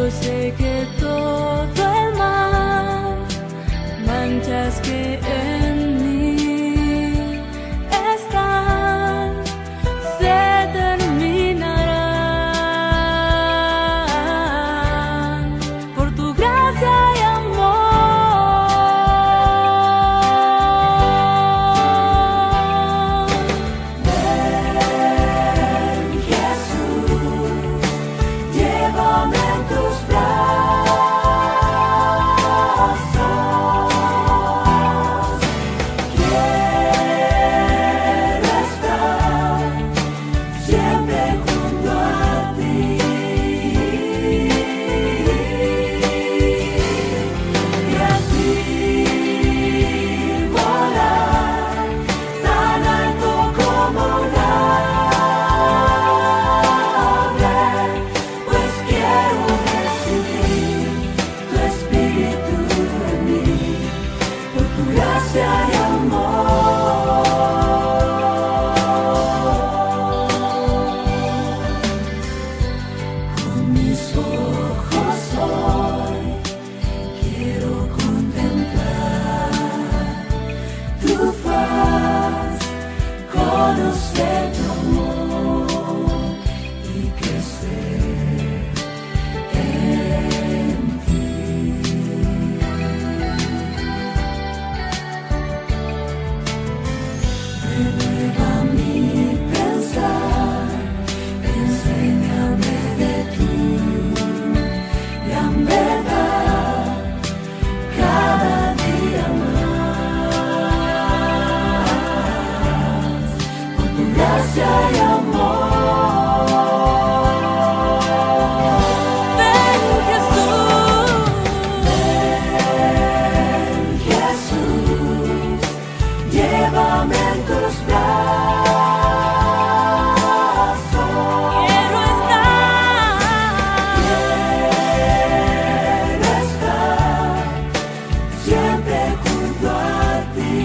Yo sé que todo el mal, manchas que en mí están, se terminarán por tu gracia y amor. Ven, Jesús, llévame en tus brazos. Quiero estar siempre junto a ti. Y así volar tan alto como un ave, pues quiero recibir tu espíritu en mí, por tu gracia y amor. Con mis ojos hoy quiero contemplar tu faz, conocer tu amor y crecer en ti. Renueva mi pensar, enséñame de tu gran verdad cada día más, por tu gracia y amor. Ven, Jesús, llévame en tus brazos. Quiero estar siempre junto a ti.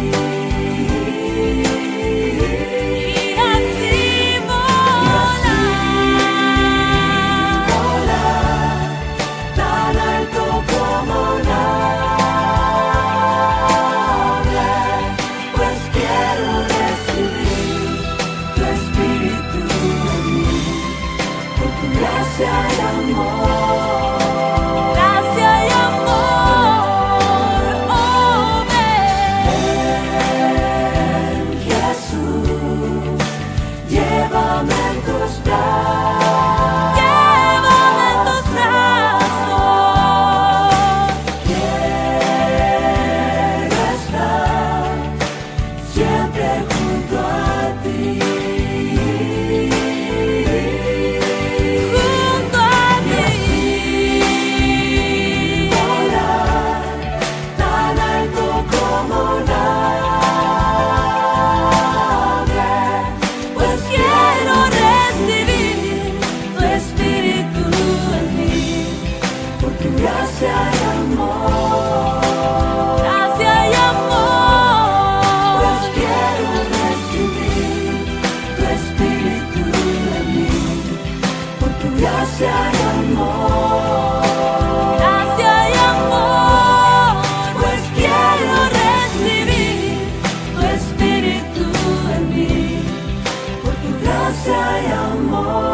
Y así volar tan alto como un ave, pues quiero recibir tu espíritu en mí, por tu gracia y amor. Gracia y amor, oh ven, Jesús, llévame en tus brazos. Llévame en tus brazos. Quiero estar siempre junto a ti. Junto a ti. Volar tan alto como un ave, pues quiero recibir tu espíritu en mí, por tu gracia y amor. Gracia y amor, pues quiero recibir tu espíritu en mí, por tu gracia y amor. Gracia y amor, pues quiero recibir tu espíritu en mí, por tu gracia y amor.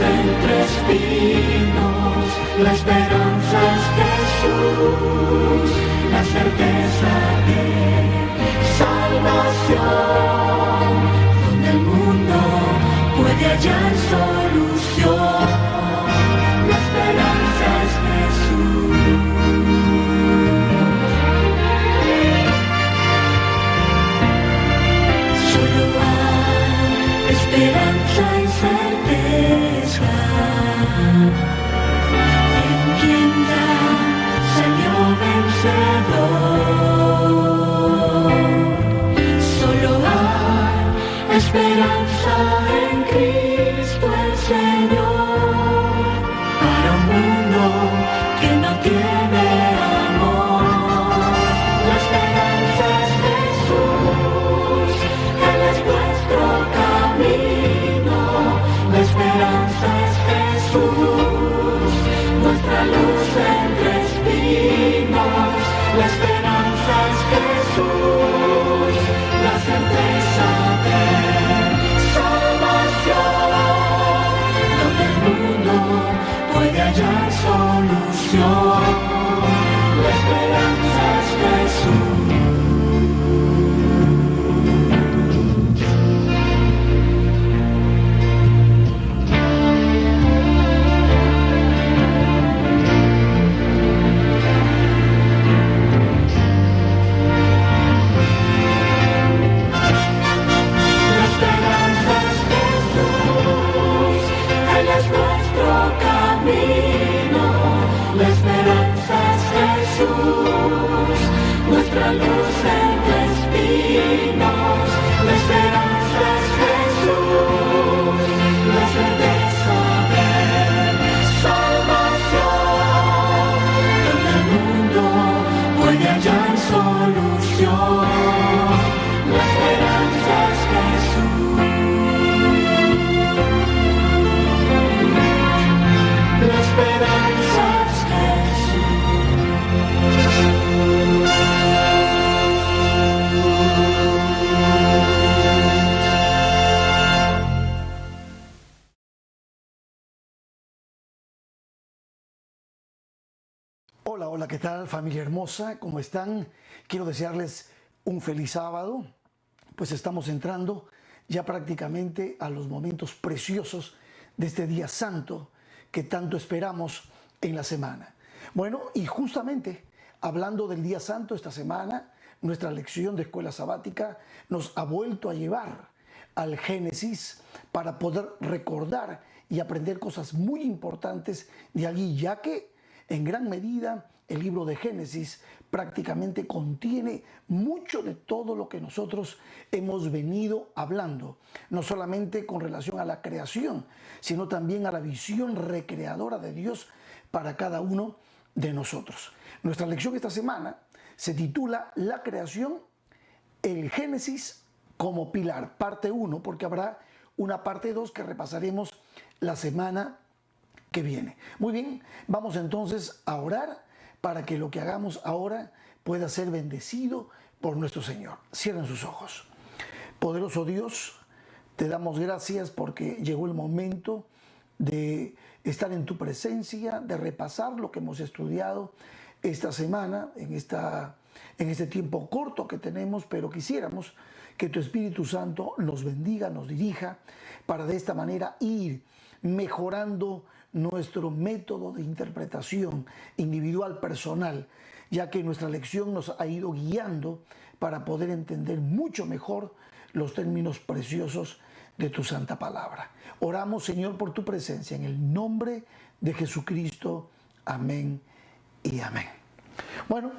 entre espinos, la esperanza es Jesús, la certeza de salvación, donde el mundo puede hallar solución. La esperanza es Jesús. Solo hay esperanza y certeza en quien ya salió vencedor. Solo hay esperanza en Cristo el Señor, para un mundo que no tiene amor. La esperanza es Jesús, Él es nuestro camino. La esperanza es Jesús, nuestra luz entre espinos. La esperanza es Jesús, la certeza de salvación, donde el mundo puede hallar solución. La esperanza es Jesús. La esperanza es Jesús, Él es nuestro camino. La esperanza es Jesús, nuestra luz entre espinos. La esperanza es Jesús, la certeza de salvación, donde el mundo puede hallar solución. La esperanza es Jesús. La esperanza es Hola, hola, ¿qué tal, familia hermosa? ¿Cómo están? Quiero desearles un feliz sábado, pues estamos entrando ya prácticamente a los momentos preciosos de este día santo que tanto esperamos en la semana. Bueno, y justamente hablando del día santo esta semana, nuestra lección de escuela sabática nos ha vuelto a llevar al Génesis para poder recordar y aprender cosas muy importantes de allí, ya que en gran medida el libro de Génesis prácticamente contiene mucho de todo lo que nosotros hemos venido hablando, no solamente con relación a la creación, sino también a la visión recreadora de Dios para cada uno de nosotros. Nuestra lección esta semana se titula La creación, el Génesis como pilar, parte 1, porque habrá una parte 2 que repasaremos la semana que viene. Muy bien, vamos entonces a orar para que lo que hagamos ahora pueda ser bendecido por nuestro Señor. Cierren sus ojos. Poderoso Dios, te damos gracias porque llegó el momento de estar en tu presencia, de repasar lo que hemos estudiado esta semana, en este tiempo corto que tenemos, pero quisiéramos que tu Espíritu Santo nos bendiga, nos dirija, para de esta manera ir mejorando nuestro método de interpretación individual, personal, ya que nuestra lección nos ha ido guiando para poder entender mucho mejor los términos preciosos de tu santa palabra. Oramos, Señor, por tu presencia, en el nombre de Jesucristo. Amén y amén. Bueno,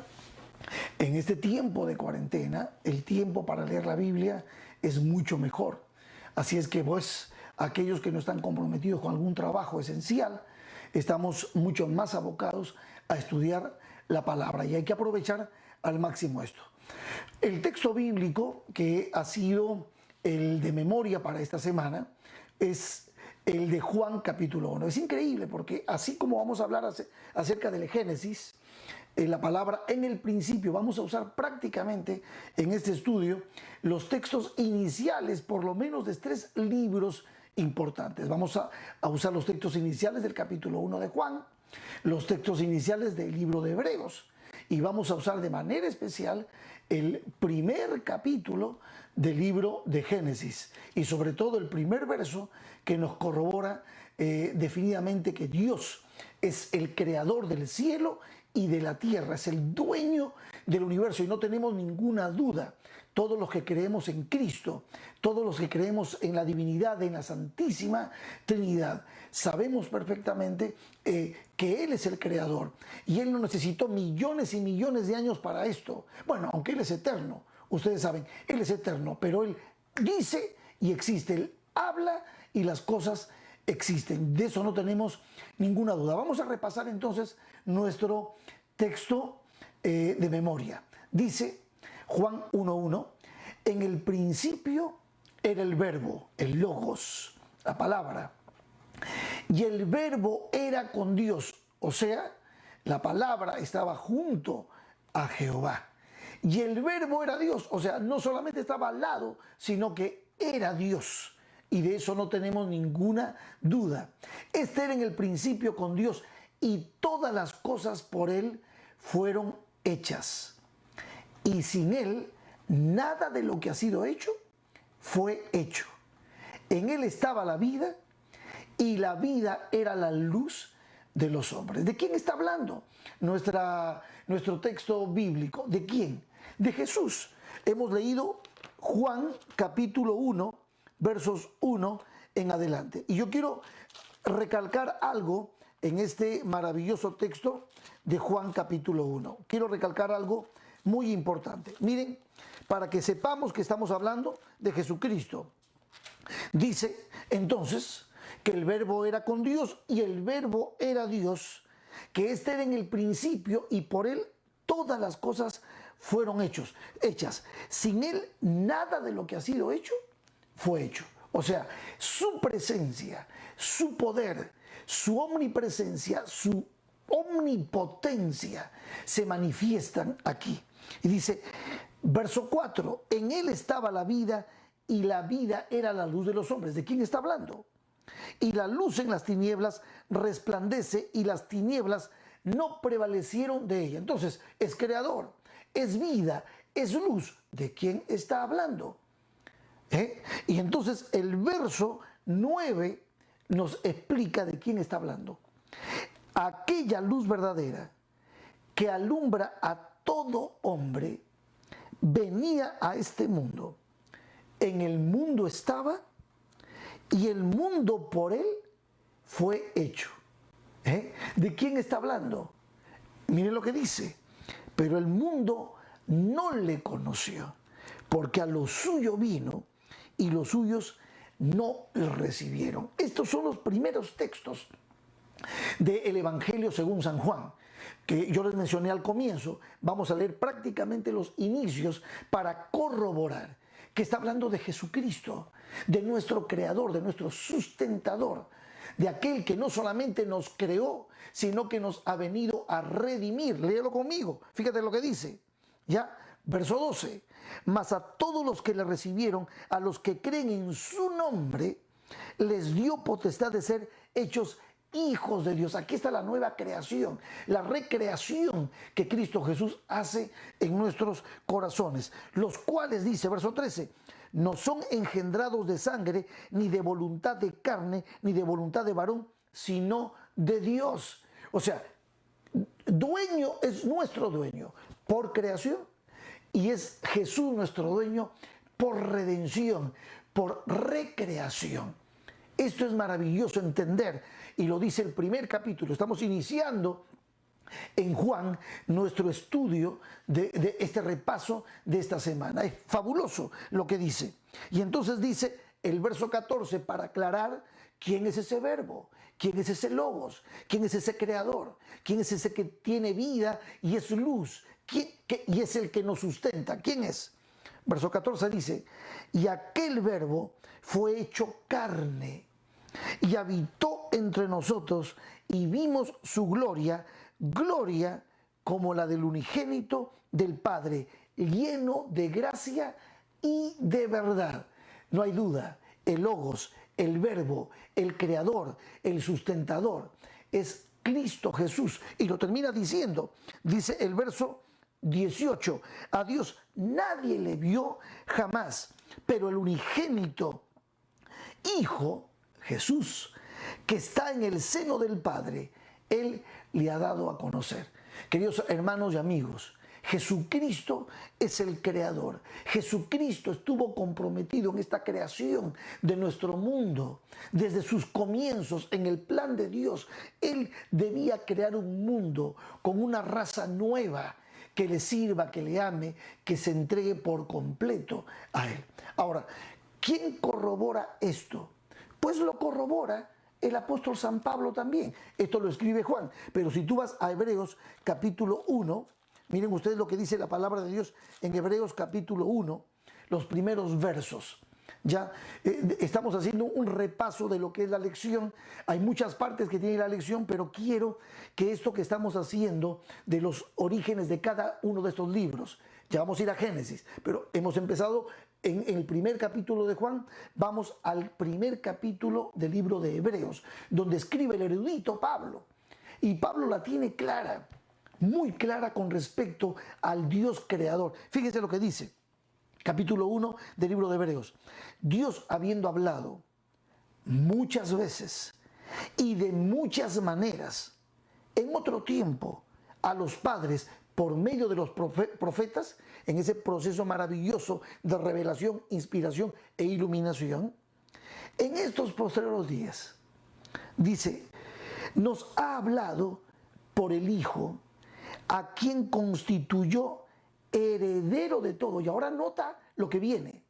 en este tiempo de cuarentena, el tiempo para leer la Biblia es mucho mejor. Así es que pues, aquellos que no están comprometidos con algún trabajo esencial, estamos mucho más abocados a estudiar la palabra y hay que aprovechar al máximo esto. El texto bíblico que ha sido el de memoria para esta semana es el de Juan capítulo 1. Es increíble porque así como vamos a hablar acerca del Génesis, la palabra en el principio, vamos a usar prácticamente en este estudio los textos iniciales, por lo menos de 3 libros importantes. Vamos a usar los textos iniciales del capítulo 1 de Juan, los textos iniciales del libro de Hebreos, y vamos a usar de manera especial el primer capítulo del libro de Génesis y sobre todo el primer verso que nos corrobora definitivamente que Dios es el creador del cielo y de la tierra, es el dueño del universo y no tenemos ninguna duda. Todos los que creemos en Cristo, todos los que creemos en la divinidad, en la Santísima Trinidad, sabemos perfectamente que Él es el creador y Él no necesitó millones y millones de años para esto. Bueno, aunque Él es eterno, ustedes saben, Él es eterno, pero Él dice y existe, Él habla y las cosas existen. De eso no tenemos ninguna duda. Vamos a repasar entonces nuestro texto de memoria. Dice Juan 1:1, en el principio era el verbo, el logos, la palabra, y el verbo era con Dios, o sea, la palabra estaba junto a Jehová, y el verbo era Dios, o sea, no solamente estaba al lado, sino que era Dios, y de eso no tenemos ninguna duda. Este era en el principio con Dios, y todas las cosas por Él fueron hechas. Y sin Él, nada de lo que ha sido hecho fue hecho. En Él estaba la vida y la vida era la luz de los hombres. ¿De quién está hablando nuestro texto bíblico? ¿De quién? De Jesús. Hemos leído Juan capítulo 1, versos 1 en adelante. Y yo quiero recalcar algo en este maravilloso texto de Juan capítulo 1. Quiero recalcar algo muy importante. Miren, para que sepamos que estamos hablando de Jesucristo. Dice entonces que el verbo era con Dios y el verbo era Dios, que este era en el principio y por Él todas las cosas fueron hechas. Sin Él nada de lo que ha sido hecho fue hecho. O sea, su presencia, su poder, su omnipresencia, su omnipotencia se manifiestan aquí. Y dice, verso 4, en Él estaba la vida y la vida era la luz de los hombres. ¿De quién está hablando? Y la luz en las tinieblas resplandece y las tinieblas no prevalecieron de ella. Entonces, es creador, es vida, es luz. ¿De quién está hablando? Y entonces el verso 9 nos explica de quién está hablando. Aquella luz verdadera que alumbra a todo hombre venía a este mundo. En el mundo estaba y el mundo por él fue hecho. ¿De quién está hablando? Miren lo que dice. Pero el mundo no le conoció, porque a lo suyo vino y los suyos no le recibieron. Estos son los primeros textos del Evangelio según San Juan, que yo les mencioné al comienzo. Vamos a leer prácticamente los inicios para corroborar que está hablando de Jesucristo, de nuestro creador, de nuestro sustentador, de aquel que no solamente nos creó, sino que nos ha venido a redimir. Léelo conmigo, fíjate lo que dice, ¿ya? Verso 12, mas a todos los que le recibieron, a los que creen en su nombre, les dio potestad de ser hechos hijos de Dios. Aquí está la nueva creación, la recreación que Cristo Jesús hace en nuestros corazones, los cuales, dice verso 13, no son engendrados de sangre, ni de voluntad de carne, ni de voluntad de varón, sino de Dios. O sea, dueño es nuestro dueño por creación y es Jesús nuestro dueño por redención, por recreación. Esto es maravilloso entender y lo dice el primer capítulo. Estamos iniciando en Juan nuestro estudio de este repaso de esta semana. Es fabuloso lo que dice. Y entonces dice el verso 14 para aclarar quién es ese verbo, quién es ese logos, quién es ese creador, quién es ese que tiene vida y es luz, y es el que nos sustenta. ¿Quién es? Verso 14 dice, y aquel verbo fue hecho carne y habitó entre nosotros y vimos su gloria, gloria como la del unigénito del Padre, lleno de gracia y de verdad. No hay duda, el Logos el verbo, el creador, el sustentador, es Cristo Jesús. Y lo termina diciendo, dice el verso 18, a Dios nadie le vio jamás, pero el unigénito Hijo, Jesús, que está en el seno del Padre, Él le ha dado a conocer. Queridos hermanos y amigos, Jesucristo es el creador. Jesucristo estuvo comprometido en esta creación de nuestro mundo. Desde sus comienzos en el plan de Dios, Él debía crear un mundo con una raza nueva que le sirva, que le ame, que se entregue por completo a Él. Ahora, ¿quién corrobora esto? Pues lo corrobora el apóstol San Pablo también. Esto lo escribe Juan. Pero si tú vas a Hebreos capítulo 1, miren ustedes lo que dice la palabra de Dios en Hebreos capítulo 1, los primeros versos. Ya estamos haciendo un repaso de lo que es la lección. Hay muchas partes que tiene la lección, pero quiero que esto que estamos haciendo de los orígenes de cada uno de estos libros, ya vamos a ir a Génesis, pero hemos empezado en el primer capítulo de Juan, vamos al primer capítulo del libro de Hebreos, donde escribe el erudito Pablo. Y Pablo la tiene clara, muy clara con respecto al Dios creador. Fíjense lo que dice. Capítulo 1 del libro de Hebreos. Dios, habiendo hablado muchas veces y de muchas maneras en otro tiempo a los padres por medio de los profetas, en ese proceso maravilloso de revelación, inspiración e iluminación, en estos posteriores días, dice, nos ha hablado por el Hijo, a quien constituyó heredero de todo. Y ahora nota lo que viene.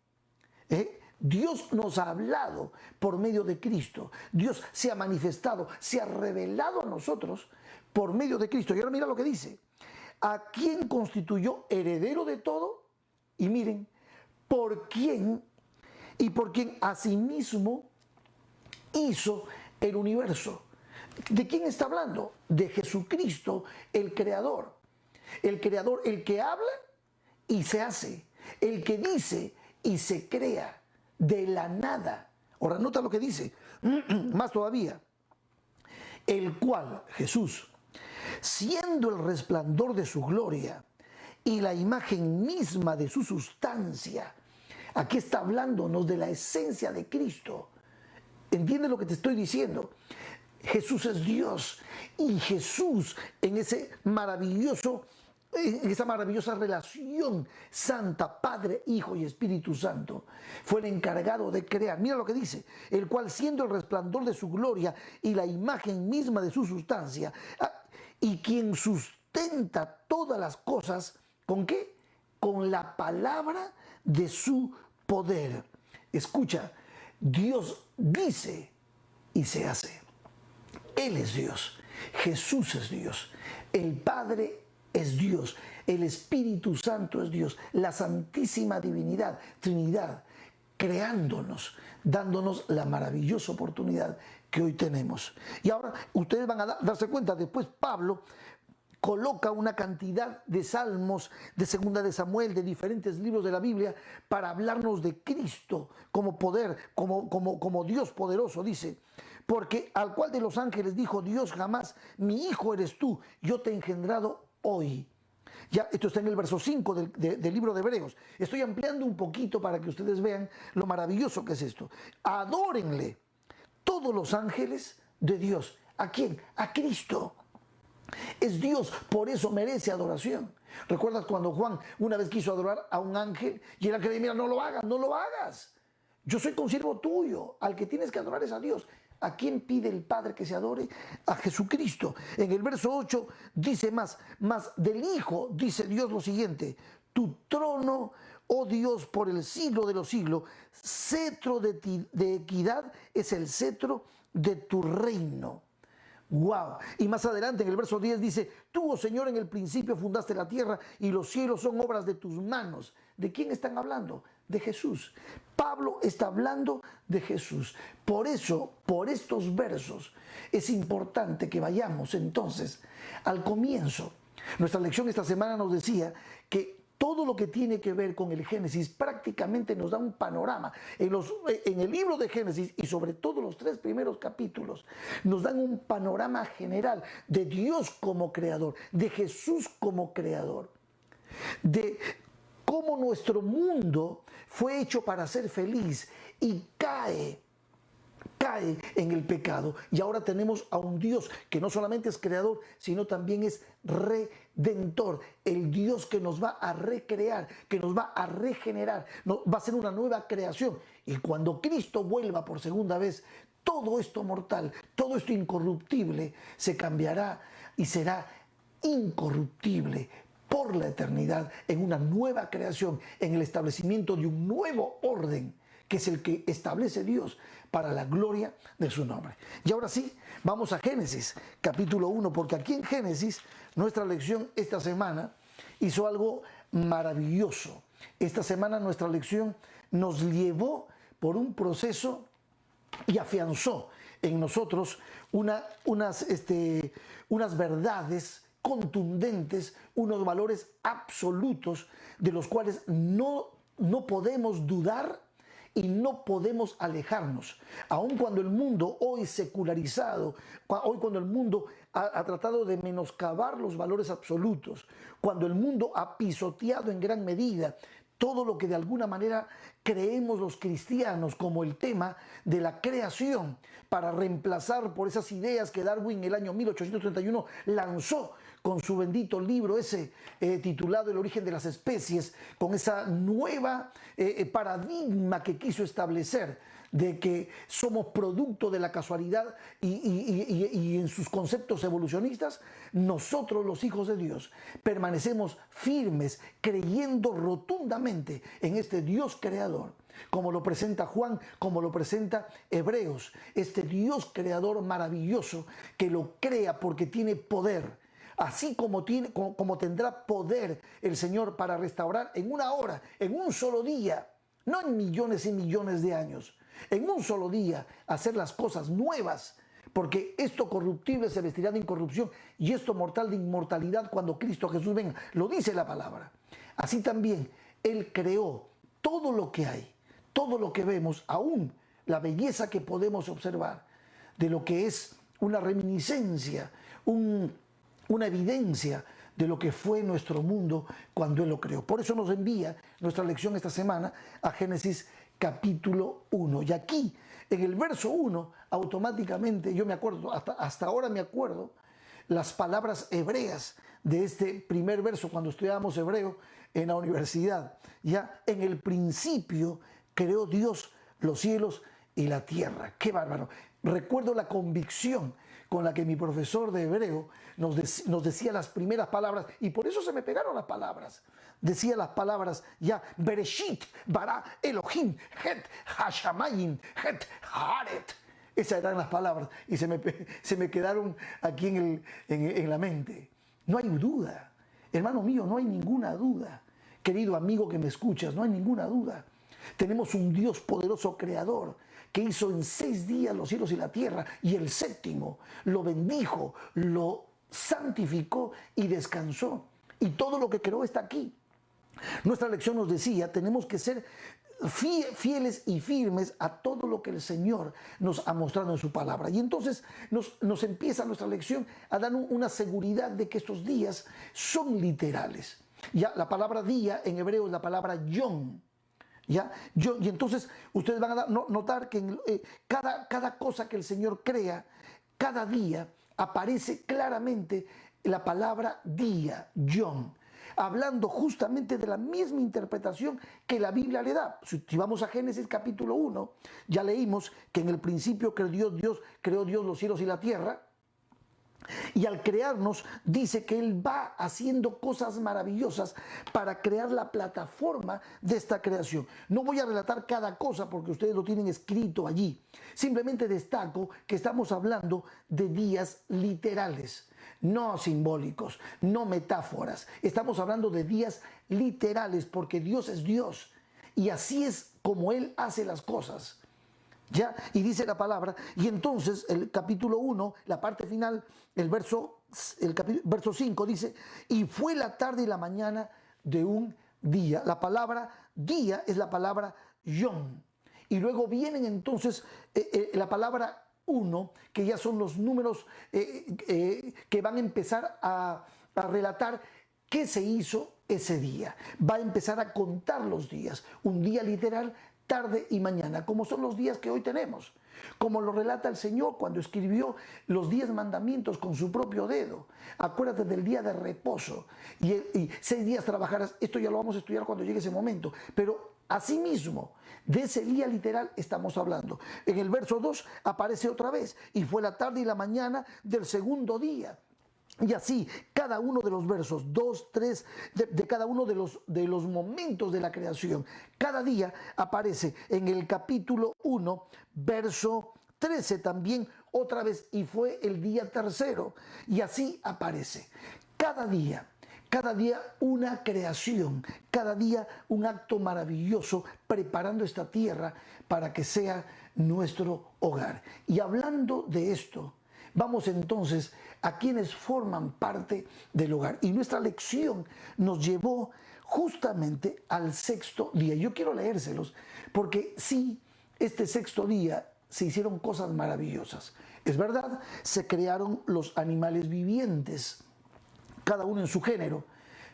Dios nos ha hablado por medio de Cristo. Dios se ha manifestado, se ha revelado a nosotros por medio de Cristo. Y ahora mira lo que dice. A quien constituyó heredero de todo. Y miren, por quien asimismo hizo el universo. ¿De quién está hablando? De Jesucristo, el creador. El creador, el que habla y se hace, el que dice y se crea de la nada. Ahora nota lo que dice, más todavía, el cual, Jesús, siendo el resplandor de su gloria y la imagen misma de su sustancia, aquí está hablándonos de la esencia de Cristo. ¿Entiendes lo que te estoy diciendo? Jesús es Dios y Jesús en esa maravillosa relación santa, Padre, Hijo y Espíritu Santo, fue el encargado de crear. Mira lo que dice, el cual siendo el resplandor de su gloria y la imagen misma de su sustancia, y quien sustenta todas las cosas, ¿con qué? Con la palabra de su poder. Escucha, Dios dice y se hace. Él es Dios, Jesús es Dios, el Padre es Dios, el Espíritu Santo es Dios, la Santísima Divinidad, Trinidad, creándonos, dándonos la maravillosa oportunidad que hoy tenemos. Y ahora ustedes van a darse cuenta, después Pablo coloca una cantidad de salmos, de Segunda de Samuel, de diferentes libros de la Biblia, para hablarnos de Cristo como poder, como Dios poderoso, dice, porque al cual de los ángeles dijo Dios jamás, mi hijo eres tú, yo te he engendrado hoy. Ya, esto está en el verso 5 del libro de Hebreos. Estoy ampliando un poquito para que ustedes vean lo maravilloso que es esto. Adórenle todos los ángeles de Dios. ¿A quién? A Cristo. Es Dios, por eso merece adoración. ¿Recuerdas cuando Juan una vez quiso adorar a un ángel y el ángel le dijo, mira, no lo hagas, no lo hagas? Yo soy consiervo tuyo, al que tienes que adorar es a Dios. ¿A quién pide el Padre que se adore? A Jesucristo. En el verso 8 dice más del Hijo dice Dios lo siguiente, tu trono, oh Dios, por el siglo de los siglos, cetro de equidad es el cetro de tu reino. Wow. Y más adelante en el verso 10 dice, tú, oh Señor, en el principio fundaste la tierra y los cielos son obras de tus manos. ¿De quién están hablando? De Jesús. Pablo está hablando de Jesús. Por eso, por estos versos, es importante que vayamos entonces al comienzo. Nuestra lección esta semana nos decía que todo lo que tiene que ver con el Génesis prácticamente nos da un panorama. En el libro de Génesis y sobre todo los 3 primeros capítulos nos dan un panorama general de Dios como creador, de Jesús como creador, de cómo nuestro mundo fue hecho para ser feliz y cae en el pecado, y ahora tenemos a un Dios que no solamente es creador, sino también es redentor, el Dios que nos va a recrear, que nos va a regenerar, va a ser una nueva creación. Y cuando Cristo vuelva por segunda vez, todo esto mortal, todo esto incorruptible se cambiará y será incorruptible por la eternidad, en una nueva creación, en el establecimiento de un nuevo orden, que es el que establece Dios para la gloria de su nombre. Y ahora sí, vamos a Génesis, capítulo 1, porque aquí en Génesis, nuestra lección esta semana hizo algo maravilloso. Esta semana nuestra lección nos llevó por un proceso y afianzó en nosotros unas verdades contundentes, unos valores absolutos de los cuales no podemos dudar y no podemos alejarnos. Aun cuando el mundo hoy secularizado, hoy cuando el mundo ha tratado de menoscabar los valores absolutos, cuando el mundo ha pisoteado en gran medida todo lo que de alguna manera creemos los cristianos como el tema de la creación, para reemplazar por esas ideas que Darwin en el año 1831 lanzó con su bendito libro ese titulado El origen de las especies, con esa nueva paradigma que quiso establecer de que somos producto de la casualidad, y en sus conceptos evolucionistas, nosotros los hijos de Dios permanecemos firmes, creyendo rotundamente en este Dios creador, como lo presenta Juan, como lo presenta Hebreos, este Dios creador maravilloso que lo crea porque tiene poder. Así como tendrá poder el Señor para restaurar en una hora, en un solo día, no en millones y millones de años, en un solo día, hacer las cosas nuevas, porque esto corruptible se vestirá de incorrupción y esto mortal de inmortalidad cuando Cristo Jesús venga. Lo dice la palabra. Así también Él creó todo lo que hay, todo lo que vemos, aún la belleza que podemos observar de lo que es una reminiscencia, una evidencia de lo que fue nuestro mundo cuando Él lo creó. Por eso nos envía nuestra lección esta semana a Génesis capítulo 1. Y aquí, en el verso 1, automáticamente, yo me acuerdo, hasta ahora me acuerdo, las palabras hebreas de este primer verso cuando estudiábamos hebreo en la universidad. Ya, en el principio creó Dios los cielos y la tierra. ¡Qué bárbaro! Recuerdo la convicción con la que mi profesor de hebreo nos decía las primeras palabras, y por eso se me pegaron las palabras. Decía las palabras ya, Bereshit, bara Elohim, het hashamayim, het haaret. Esas eran las palabras y se me quedaron aquí en la mente. No hay duda, hermano mío, no hay ninguna duda. Querido amigo que me escuchas, no hay ninguna duda. Tenemos un Dios poderoso creador que hizo en 6 días los cielos y la tierra, y el séptimo lo bendijo, lo santificó y descansó. Y todo lo que creó está aquí. Nuestra lección nos decía, tenemos que ser fieles y firmes a todo lo que el Señor nos ha mostrado en su palabra. Y entonces nos empieza nuestra lección a dar una seguridad de que estos días son literales. Ya la palabra día en hebreo es la palabra yom. ¿Ya? Y entonces ustedes van a notar que cada cosa que el Señor crea, cada día aparece claramente la palabra día, yom, hablando justamente de la misma interpretación que la Biblia le da. Si vamos a Génesis capítulo 1, ya leímos que en el principio creó Dios los cielos y la tierra. Y al crearnos dice que Él va haciendo cosas maravillosas para crear la plataforma de esta creación. No voy a relatar cada cosa porque ustedes lo tienen escrito allí. Simplemente destaco que estamos hablando de días literales, no simbólicos, no metáforas. Estamos hablando de días literales porque Dios es Dios y así es como Él hace las cosas. ¿Ya? Y dice la palabra, y entonces el capítulo 1, la parte final, el verso 5 dice, y fue la tarde y la mañana de un día. La palabra día es la palabra yom. Y luego vienen entonces la palabra uno, que ya son los números que van a empezar a relatar qué se hizo ese día. Va a empezar a contar los días. Un día literal, tarde y mañana, como son los días que hoy tenemos. Como lo relata el Señor cuando escribió los 10 mandamientos con su propio dedo. Acuérdate del día de reposo y 6 días trabajarás. Esto ya lo vamos a estudiar cuando llegue ese momento. Pero asimismo, de ese día literal estamos hablando. En el verso 2 aparece otra vez. Y fue la tarde y la mañana del segundo día. Y así, cada uno de los versos, 2, 3, de cada uno de los momentos de la creación, cada día aparece en el capítulo 1, verso 13 también, otra vez, y fue el día tercero. Y así aparece. Cada día una creación, cada día un acto maravilloso preparando esta tierra para que sea nuestro hogar. Y hablando de esto, vamos entonces a quienes forman parte del hogar. Y nuestra lección nos llevó justamente al sexto día. Yo quiero leérselos porque sí, este sexto día se hicieron cosas maravillosas. Es verdad, se crearon los animales vivientes, cada uno en su género,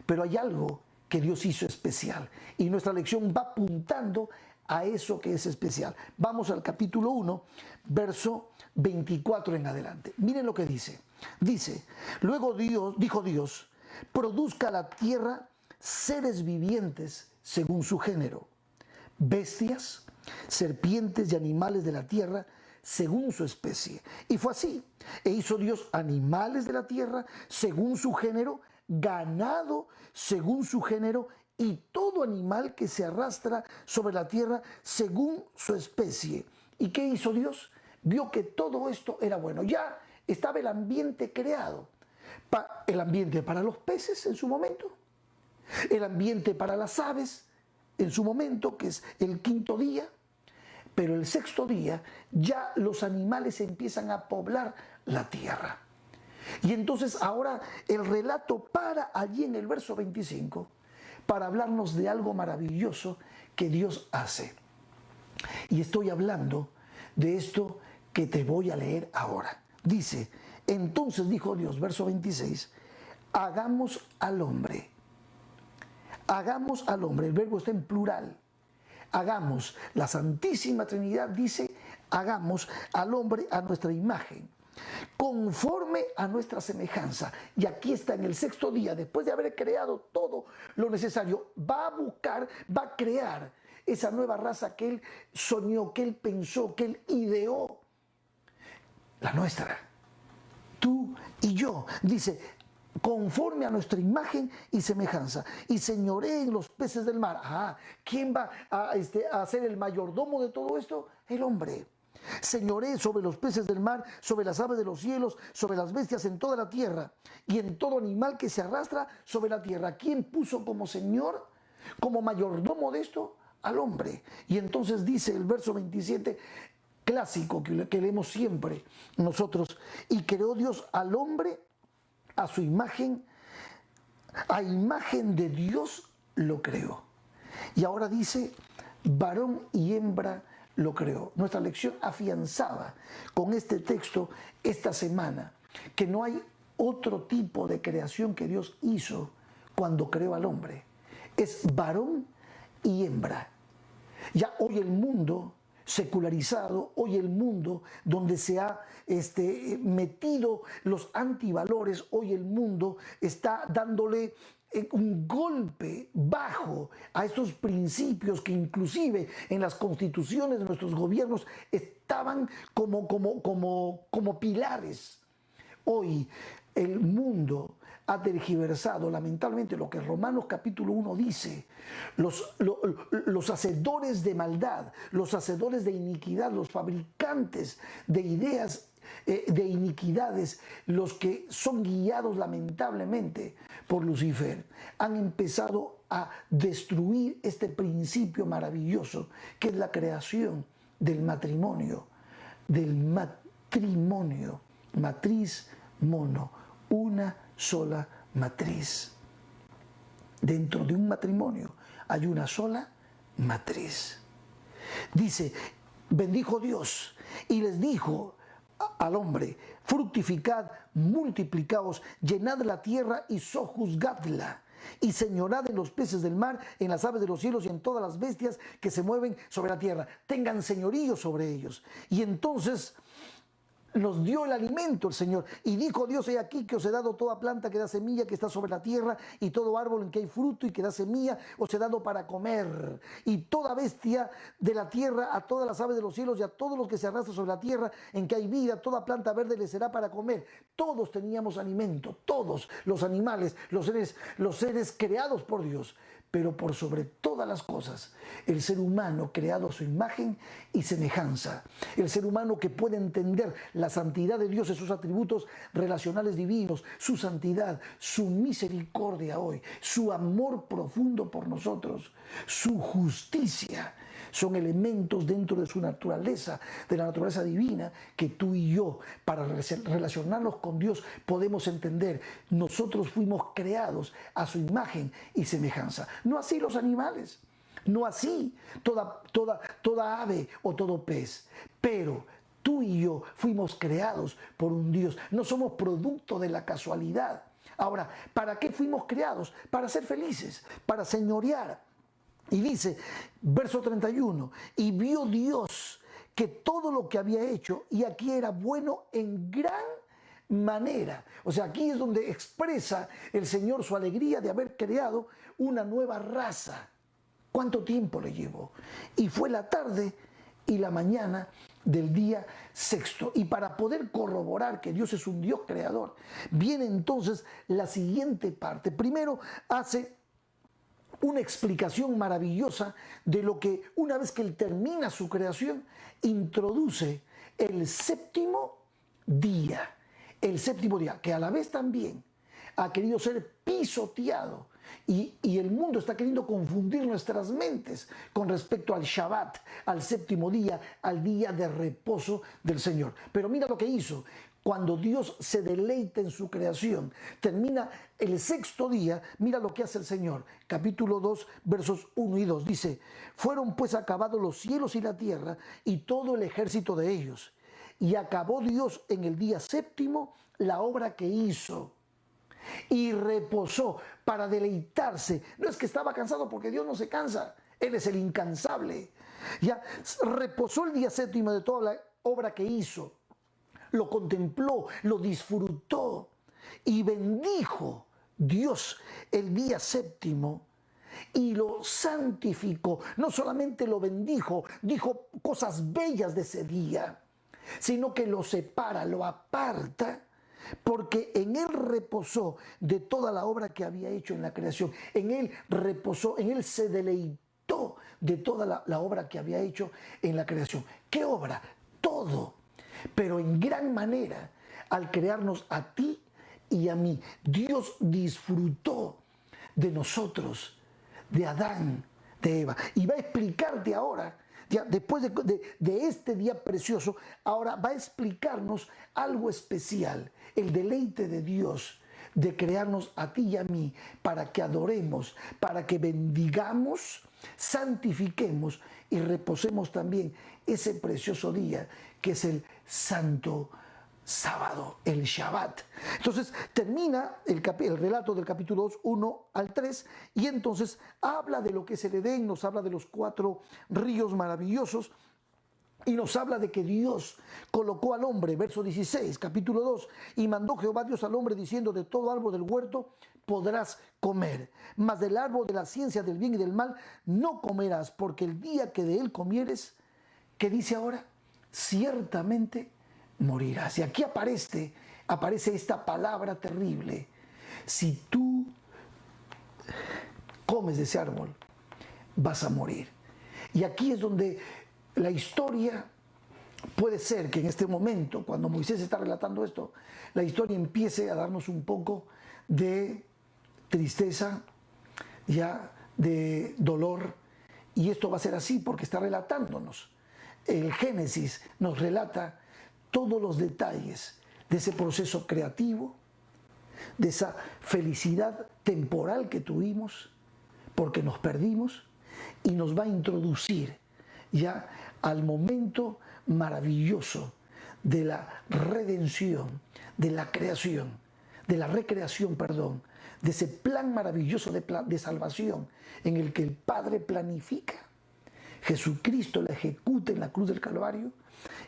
pero hay algo que Dios hizo especial. Y nuestra lección va apuntando a eso que es especial. Vamos al capítulo 1, verso 24 en adelante. Miren lo que dice. Dice, luego dijo Dios, produzca la tierra seres vivientes según su género, bestias, serpientes y animales de la tierra según su especie. Y fue así. E hizo Dios animales de la tierra según su género, ganado según su género, y todo animal que se arrastra sobre la tierra según su especie. ¿Y qué hizo Dios? Vio que todo esto era bueno. Ya estaba el ambiente creado. El ambiente para los peces en su momento, el ambiente para las aves en su momento, que es el quinto día. Pero el sexto día ya los animales empiezan a poblar la tierra. Y entonces ahora el relato para allí en el verso 25 para hablarnos de algo maravilloso que Dios hace. Y estoy hablando de esto que te voy a leer ahora. Dice, entonces dijo Dios, verso 26, hagamos al hombre. Hagamos al hombre, el verbo está en plural. Hagamos, la Santísima Trinidad dice, hagamos al hombre a nuestra imagen, conforme a nuestra semejanza. Y aquí está en el sexto día, después de haber creado todo lo necesario, va a buscar, va a crear esa nueva raza que Él soñó, que Él pensó, que Él ideó. La nuestra, tú y yo. Dice, conforme a nuestra imagen y semejanza, y señoree en los peces del mar. ¿Quién va a ser el mayordomo de todo esto? El hombre. Señoree sobre los peces del mar, sobre las aves de los cielos, sobre las bestias en toda la tierra, y en todo animal que se arrastra sobre la tierra. ¿Quién puso como señor, como mayordomo de esto? Al hombre. Y entonces dice el verso 27, clásico que leemos siempre nosotros, y creó Dios al hombre a su imagen, a imagen de Dios lo creó. Y ahora dice, varón y hembra lo creó. Nuestra lección afianzaba con este texto esta semana que no hay otro tipo de creación que Dios hizo cuando creó al hombre. Es varón y hembra. Ya hoy el mundo secularizado, hoy el mundo donde se ha metido los antivalores, hoy el mundo está dándole un golpe bajo a estos principios que inclusive en las constituciones de nuestros gobiernos estaban como pilares. Hoy el mundo ha tergiversado lamentablemente lo que Romanos capítulo 1 dice. Los hacedores de maldad, los hacedores de iniquidad, los fabricantes de ideas de iniquidades, los que son guiados lamentablemente por Lucifer, han empezado a destruir este principio maravilloso que es la creación del matrimonio, matriz, mono, una sola matriz. dentro de un matrimonio hay una sola matriz. Dice, bendijo Dios y les dijo al hombre, fructificad, multiplicaos, llenad la tierra y sojuzgadla, y señorad en los peces del mar, en las aves de los cielos y en todas las bestias que se mueven sobre la tierra. Tengan señorío sobre ellos. Y entonces nos dio el alimento el Señor. Y dijo Dios, he aquí que os he dado toda planta que da semilla que está sobre la tierra, y todo árbol en que hay fruto y que da semilla, os he dado para comer. Y toda bestia de la tierra, a todas las aves de los cielos y a todos los que se arrastran sobre la tierra en que hay vida, toda planta verde les será para comer. Todos teníamos alimento, todos los animales, los seres creados por Dios. Pero por sobre todas las cosas, el ser humano creado a su imagen y semejanza, el ser humano que puede entender la santidad de Dios y sus atributos relacionales divinos, su santidad, su misericordia hoy, su amor profundo por nosotros, su justicia, son elementos dentro de su naturaleza, de la naturaleza divina, que tú y yo, para relacionarnos con Dios, podemos entender. Nosotros fuimos creados a su imagen y semejanza. No así los animales, no así toda ave o todo pez, pero tú y yo fuimos creados por un Dios. No somos producto de la casualidad. Ahora, ¿para qué fuimos creados? Para ser felices, para señorear. Y dice, verso 31, y vio Dios que todo lo que había hecho, y aquí era bueno en gran manera. O sea, aquí es donde expresa el Señor su alegría de haber creado una nueva raza. ¿Cuánto tiempo le llevó? Y fue la tarde y la mañana del día sexto. Y para poder corroborar que Dios es un Dios creador, viene entonces la siguiente parte. Primero hace una explicación maravillosa de lo que, una vez que Él termina su creación, introduce el séptimo día. El séptimo día, que a la vez también ha querido ser pisoteado. Y el mundo está queriendo confundir nuestras mentes con respecto al Shabbat, al séptimo día, al día de reposo del Señor. Pero mira lo que hizo. Cuando Dios se deleita en su creación, termina el sexto día, mira lo que hace el Señor. Capítulo 2, versos 1 y 2. Dice, fueron pues acabados los cielos y la tierra y todo el ejército de ellos. Y acabó Dios en el día séptimo la obra que hizo. Y reposó para deleitarse. No es que estaba cansado, porque Dios no se cansa. Él es el incansable. Ya reposó el día séptimo de toda la obra que hizo. Lo contempló, lo disfrutó y bendijo Dios el día séptimo y lo santificó. No solamente lo bendijo, dijo cosas bellas de ese día, sino que lo separa, lo aparta, porque en Él reposó de toda la obra que había hecho en la creación. En Él reposó, en Él se deleitó de toda la obra que había hecho en la creación. ¿Qué obra? Todo. Pero en gran manera, al crearnos a ti y a mí, Dios disfrutó de nosotros, de Adán, de Eva. Y va a explicarte ahora, ya después de este día precioso, ahora va a explicarnos algo especial, el deleite de Dios de crearnos a ti y a mí para que adoremos, para que bendigamos, santifiquemos y reposemos también ese precioso día que es el santo sábado, el Shabbat. Entonces termina el relato del capítulo 2, 1 al 3, y entonces habla de lo que es el Edén, nos habla de los 4 ríos maravillosos, y nos habla de que Dios colocó al hombre, verso 16, capítulo 2, y mandó Jehová Dios al hombre diciendo, de todo árbol del huerto podrás comer, mas del árbol de la ciencia del bien y del mal no comerás, porque el día que de él comieres, ¿qué dice ahora? Ciertamente morirás. Y aquí aparece esta palabra terrible. Si tú comes de ese árbol, vas a morir. Y aquí es donde la historia, puede ser que en este momento, cuando Moisés está relatando esto, la historia empiece a darnos un poco de tristeza, ya de dolor, y esto va a ser así porque está relatándonos. El Génesis nos relata todos los detalles de ese proceso creativo, de esa felicidad temporal que tuvimos, porque nos perdimos y nos va a introducir ya al momento maravilloso de la redención, de la creación, de la recreación, perdón, de ese plan maravilloso de salvación en el que el Padre planifica. Jesucristo la ejecuta en la cruz del Calvario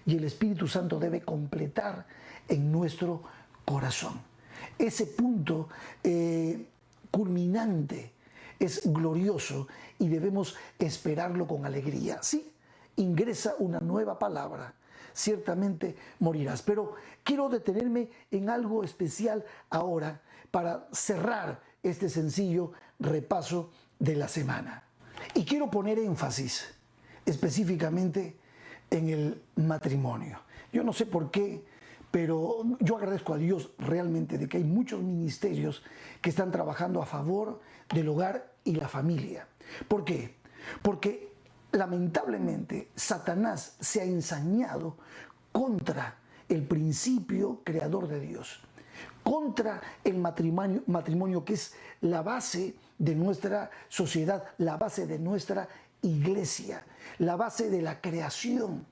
y el Espíritu Santo debe completar en nuestro corazón. Ese punto culminante es glorioso y debemos esperarlo con alegría. Sí, ingresa una nueva palabra. Ciertamente morirás. Pero quiero detenerme en algo especial ahora para cerrar este sencillo repaso de la semana. Y quiero poner énfasis específicamente en el matrimonio. Yo no sé por qué, pero yo agradezco a Dios realmente de que hay muchos ministerios que están trabajando a favor del hogar y la familia. ¿Por qué? Porque lamentablemente Satanás se ha ensañado contra el principio creador de Dios, contra el matrimonio que es la base de nuestra sociedad, la base de nuestra iglesia, la base de la creación.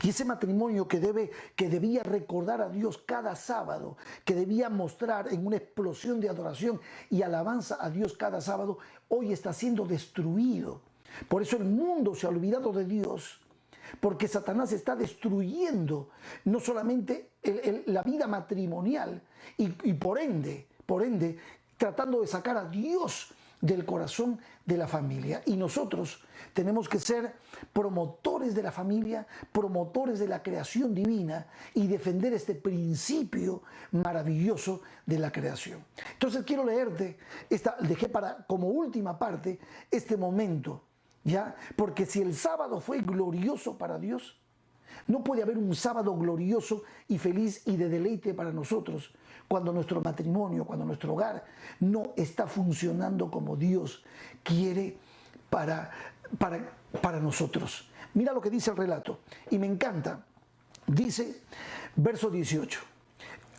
Y ese matrimonio que debía recordar a Dios cada sábado, que debía mostrar en una explosión de adoración y alabanza a Dios cada sábado, hoy está siendo destruido. Por eso el mundo se ha olvidado de Dios, porque Satanás está destruyendo no solamente la vida matrimonial y por ende, tratando de sacar a Dios del corazón de la familia. Y nosotros tenemos que ser promotores de la familia, promotores de la creación divina y defender este principio maravilloso de la creación. Entonces quiero leerte, dejé para como última parte este momento, ¿ya? Porque si el sábado fue glorioso para Dios, no puede haber un sábado glorioso y feliz y de deleite para nosotros cuando nuestro matrimonio, cuando nuestro hogar no está funcionando como Dios quiere para nosotros. Mira lo que dice el relato y me encanta. Dice, verso 18.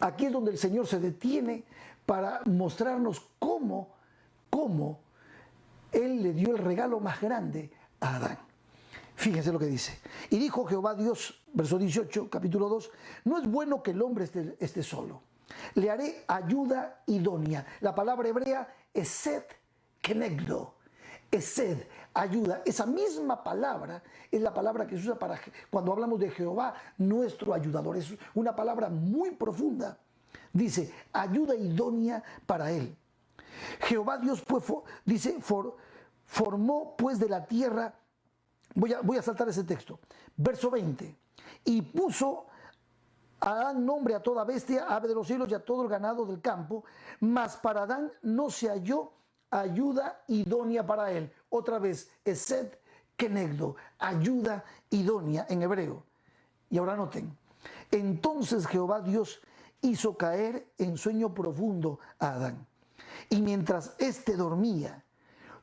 Aquí es donde el Señor se detiene para mostrarnos cómo Él le dio el regalo más grande a Adán. Fíjense lo que dice. Y dijo Jehová Dios, verso 18, capítulo 2, no es bueno que el hombre esté solo. Le haré ayuda idónea. La palabra hebrea es esed kenegdo. Esed, ayuda. Esa misma palabra es la palabra que se usa para cuando hablamos de Jehová, nuestro ayudador. Es una palabra muy profunda. Dice, ayuda idónea para él. Jehová Dios pues, formó pues de la tierra. Voy a saltar ese texto. Verso 20. Y puso a Adán nombre a toda bestia, ave de los cielos y a todo el ganado del campo, mas para Adán no se halló ayuda idónea para él. Otra vez, esed kenegdo, ayuda idónea en hebreo. Y ahora noten. Entonces Jehová Dios hizo caer en sueño profundo a Adán. Y mientras éste dormía,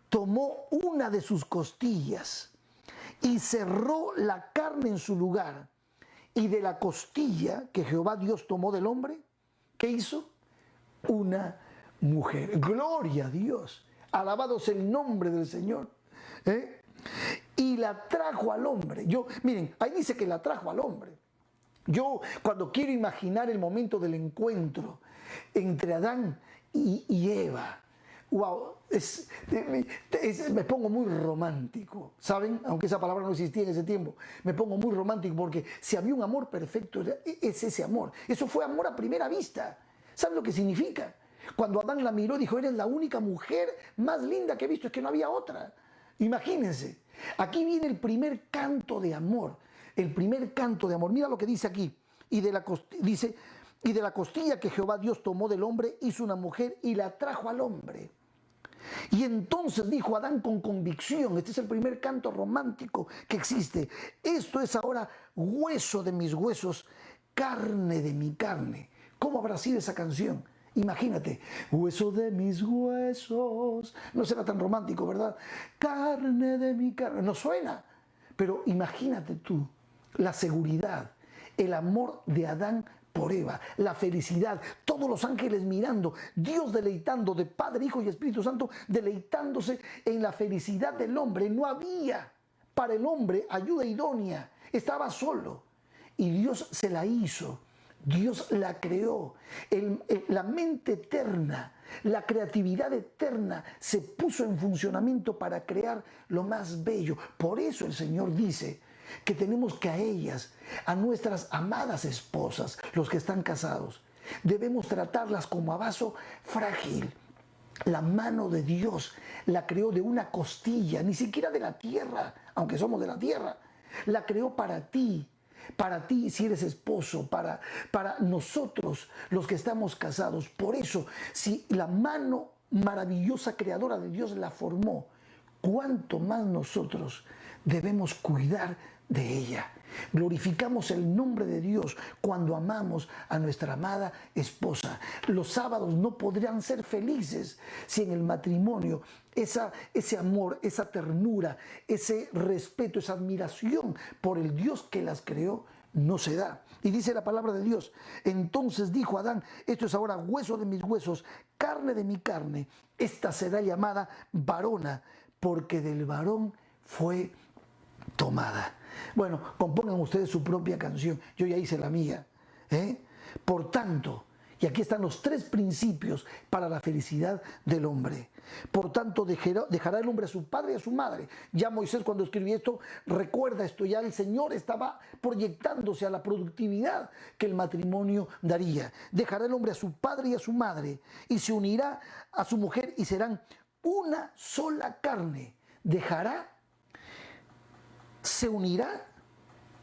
tomó una de sus costillas y cerró la carne en su lugar. Y de la costilla que Jehová Dios tomó del hombre, ¿qué hizo? Una mujer. Gloria a Dios. Alabado sea el nombre del Señor. Y la trajo al hombre. Miren, ahí dice que la trajo al hombre. Yo cuando quiero imaginar el momento del encuentro entre Adán y Eva, wow, me pongo muy romántico, ¿saben? Aunque esa palabra no existía en ese tiempo, me pongo muy romántico porque si había un amor perfecto, es ese amor. Eso fue amor a primera vista. ¿Saben lo que significa? Cuando Adán la miró, dijo, eres la única mujer más linda que he visto, es que no había otra. Imagínense, aquí viene el primer canto de amor, el primer canto de amor. Mira lo que dice aquí, dice, y de la costilla que Jehová Dios tomó del hombre, hizo una mujer y la trajo al hombre. Y entonces dijo Adán con convicción, este es el primer canto romántico que existe, esto es ahora hueso de mis huesos, carne de mi carne. ¿Cómo habrá sido esa canción? Imagínate, hueso de mis huesos, no será tan romántico, ¿verdad? Carne de mi carne, no suena, pero imagínate tú la seguridad, el amor de Adán por Eva, la felicidad, todo todos los ángeles mirando, Dios deleitando de Padre, Hijo y Espíritu Santo, deleitándose en la felicidad del hombre. No había para el hombre ayuda idónea, estaba solo y Dios se la hizo. Dios la creó, la mente eterna, la creatividad eterna se puso en funcionamiento para crear lo más bello. Por eso el Señor dice que tenemos que a ellas, a nuestras amadas esposas, los que están casados, debemos tratarlas como a vaso frágil. La mano de Dios la creó de una costilla, ni siquiera de la tierra, aunque somos de la tierra, la creó para ti. Para ti si eres esposo, para nosotros los que estamos casados. Por eso, si la mano maravillosa creadora de Dios la formó, ¿cuánto más nosotros debemos cuidar de ella? Glorificamos el nombre de Dios cuando amamos a nuestra amada esposa. Los sábados no podrían ser felices si en el matrimonio ese amor, esa ternura, ese respeto, esa admiración por el Dios que las creó no se da. Y dice la palabra de Dios: entonces dijo Adán, esto es ahora hueso de mis huesos, carne de mi carne, esta será llamada varona, porque del varón fue tomada. Bueno, compongan ustedes su propia canción, yo ya hice la mía. Por tanto, y aquí están los 3 principios para la felicidad del hombre. Por tanto, dejará el hombre a su padre y a su madre. Ya Moisés, cuando escribió esto, recuerda esto, ya el Señor estaba proyectándose a la productividad que el matrimonio daría. Dejará el hombre a su padre y a su madre, y se unirá a su mujer, y serán una sola carne. Se unirá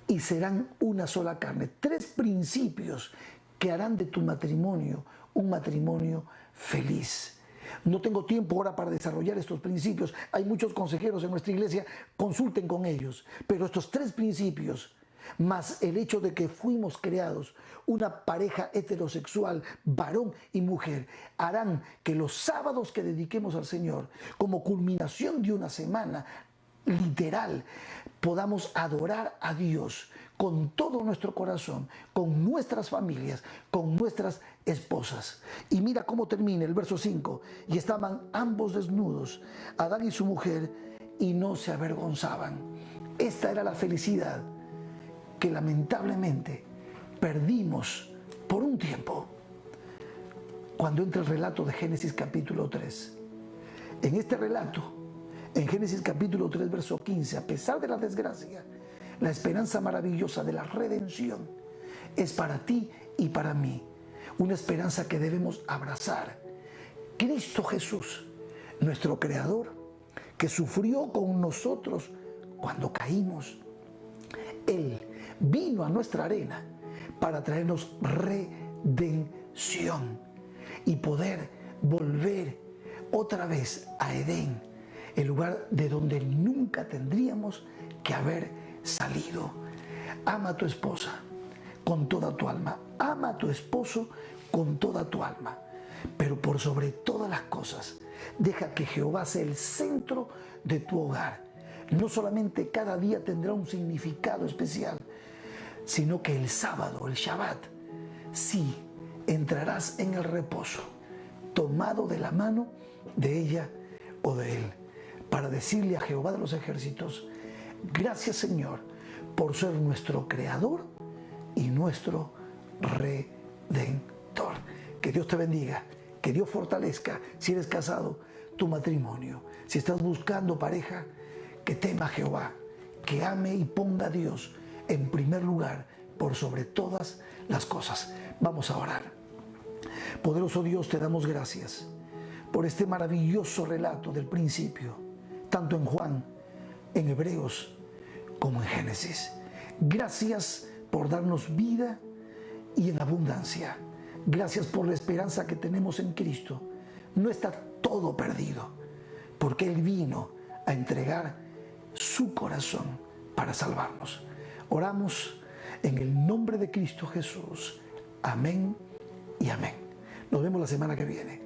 y serán una sola carne. 3 principios que harán de tu matrimonio un matrimonio feliz. No tengo tiempo ahora para desarrollar estos principios. Hay muchos consejeros en nuestra iglesia, consulten con ellos. Pero estos 3 principios, más el hecho de que fuimos creados una pareja heterosexual, varón y mujer, harán que los sábados que dediquemos al Señor, como culminación de una semana literal, podamos adorar a Dios con todo nuestro corazón, con nuestras familias, con nuestras esposas. Y mira cómo termina el verso 5. Y estaban ambos desnudos, Adán y su mujer, y no se avergonzaban. Esta era la felicidad que lamentablemente perdimos por un tiempo cuando entra el relato de Génesis capítulo 3. En este relato, en Génesis capítulo 3, verso 15, a pesar de la desgracia, la esperanza maravillosa de la redención es para ti y para mí. Una esperanza que debemos abrazar. Cristo Jesús, nuestro Creador, que sufrió con nosotros cuando caímos. Él vino a nuestra arena para traernos redención y poder volver otra vez a Edén, el lugar de donde nunca tendríamos que haber salido. Ama a tu esposa con toda tu alma, ama a tu esposo con toda tu alma, pero por sobre todas las cosas, deja que Jehová sea el centro de tu hogar. No solamente cada día tendrá un significado especial, sino que el sábado, el Shabbat, sí entrarás en el reposo, tomado de la mano de ella o de él, para decirle a Jehová de los ejércitos: gracias, Señor, por ser nuestro Creador y nuestro Redentor. Que Dios te bendiga, que Dios fortalezca, si eres casado, tu matrimonio. Si estás buscando pareja, que tema a Jehová, que ame y ponga a Dios en primer lugar por sobre todas las cosas. Vamos a orar. Poderoso Dios, te damos gracias por este maravilloso relato del principio, tanto en Juan, en Hebreos, como en Génesis. Gracias por darnos vida y en abundancia. Gracias por la esperanza que tenemos en Cristo. No está todo perdido, porque Él vino a entregar su corazón para salvarnos. Oramos en el nombre de Cristo Jesús. Amén y amén. Nos vemos la semana que viene.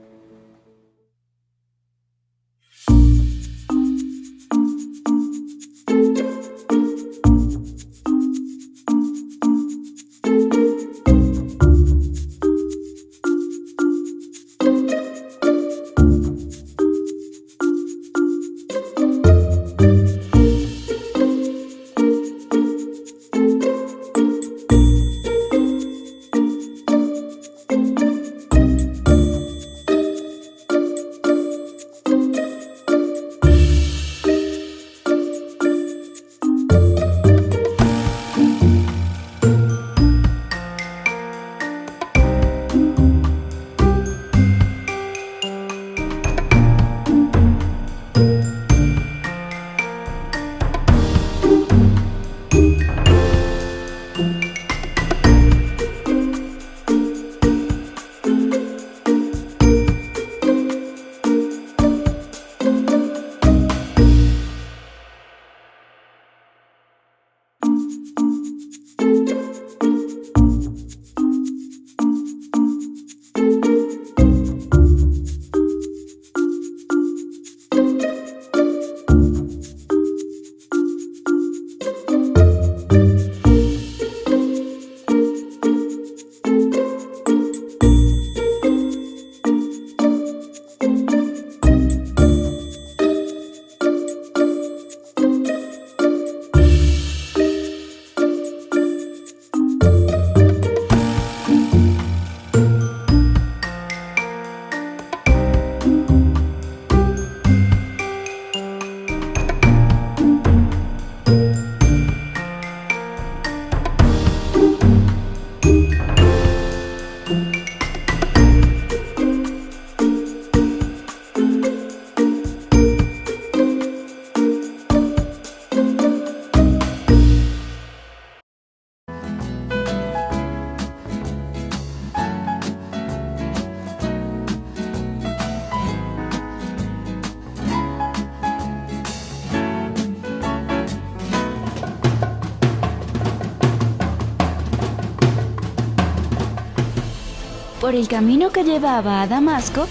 Por el camino que llevaba a Damasco,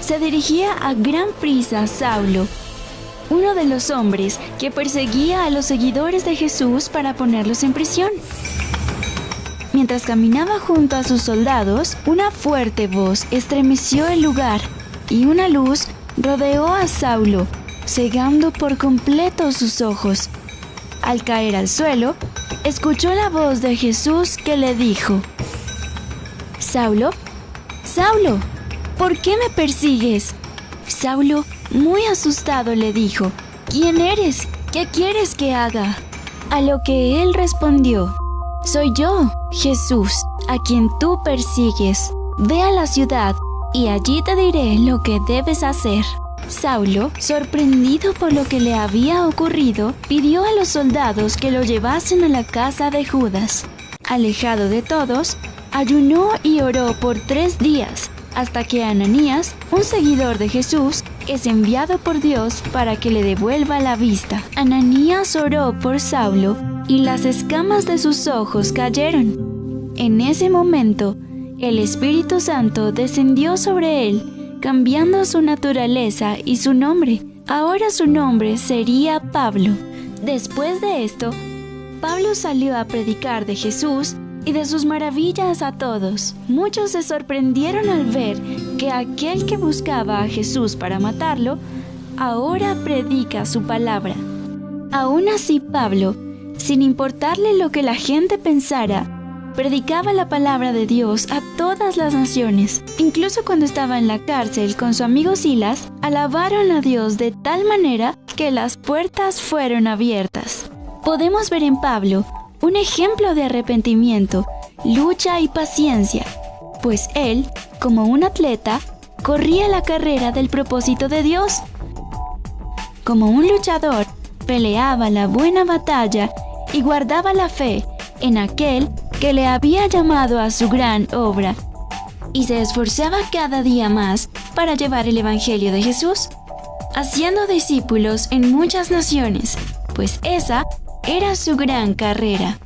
se dirigía a gran prisa Saulo, uno de los hombres que perseguía a los seguidores de Jesús para ponerlos en prisión. Mientras caminaba junto a sus soldados, una fuerte voz estremeció el lugar y una luz rodeó a Saulo, cegando por completo sus ojos. Al caer al suelo, escuchó la voz de Jesús que le dijo: «Saulo, Saulo, ¿por qué me persigues?». Saulo, muy asustado, le dijo: «¿Quién eres? ¿Qué quieres que haga?». A lo que él respondió: «Soy yo, Jesús, a quien tú persigues. Ve a la ciudad y allí te diré lo que debes hacer». Saulo, sorprendido por lo que le había ocurrido, pidió a los soldados que lo llevasen a la casa de Judas. Alejado de todos, ayunó y oró por 3 días, hasta que Ananías, un seguidor de Jesús, es enviado por Dios para que le devuelva la vista. Ananías oró por Saulo y las escamas de sus ojos cayeron. En ese momento, el Espíritu Santo descendió sobre él, cambiando su naturaleza y su nombre. Ahora su nombre sería Pablo. Después de esto, Pablo salió a predicar de Jesús y de sus maravillas a todos. Muchos se sorprendieron al ver que aquel que buscaba a Jesús para matarlo, ahora predica su palabra. Aún así, Pablo, sin importarle lo que la gente pensara, predicaba la palabra de Dios a todas las naciones. Incluso cuando estaba en la cárcel con su amigo Silas, alabaron a Dios de tal manera que las puertas fueron abiertas. Podemos ver en Pablo un ejemplo de arrepentimiento, lucha y paciencia, pues él, como un atleta, corría la carrera del propósito de Dios. Como un luchador, peleaba la buena batalla y guardaba la fe en aquel que le había llamado a su gran obra, y se esforzaba cada día más para llevar el Evangelio de Jesús, haciendo discípulos en muchas naciones, pues esa era su gran carrera.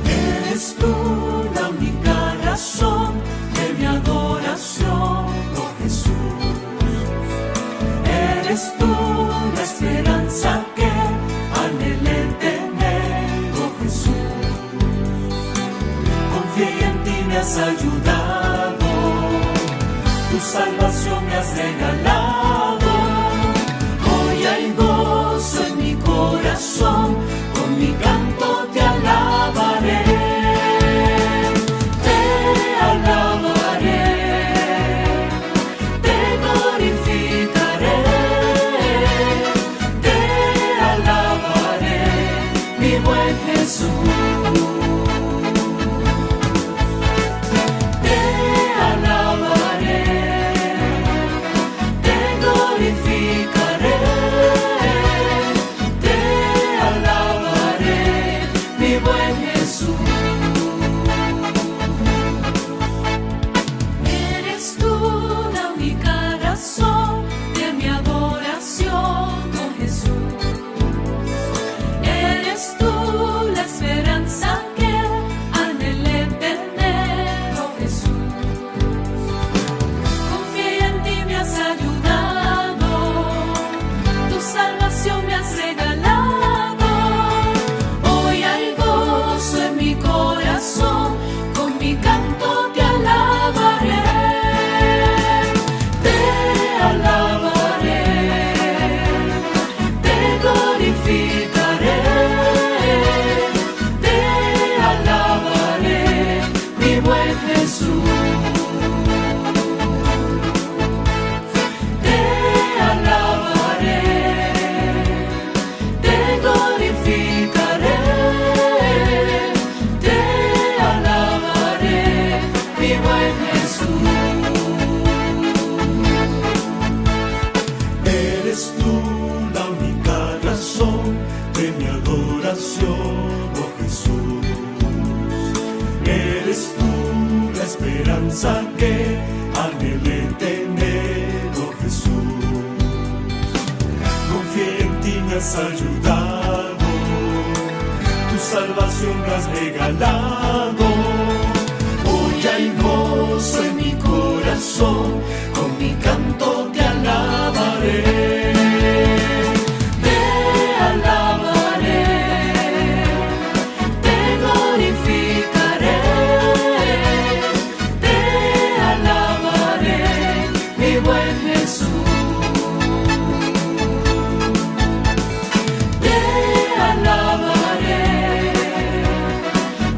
Eres tú la única razón de mi adoración, oh Jesús. Eres tú la esperanza que anhelé tener, oh Jesús. Confié en ti, me has ayudado, tu salvación me has regalado. Hoy hay gozo en mi corazón, con mi canto te alabaré. Eres tú la única razón de mi adoración, oh Jesús. Eres tú la esperanza de mi adoración, oh Jesús. Eres tú la esperanza que anhelé tener, oh Jesús. Confié en ti, me has ayudado, tu salvación me has regalado. Hoy hay gozo en mi corazón, con mi canto te alabaré. Te alabaré, te glorificaré. Te alabaré, mi buen Jesús. Te alabaré,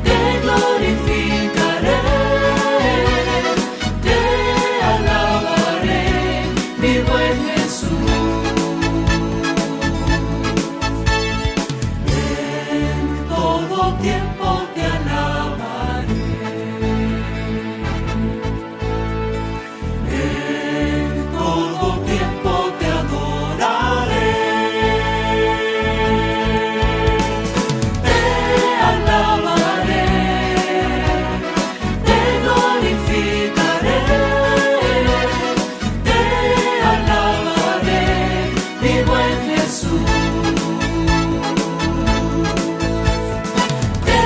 te glorificaré. Te alabaré, mi buen Jesús. En todo tiempo te alabaré. En todo tiempo te adoraré. Te alabaré, te glorificaré. Te alabaré, mi buen Jesús. Te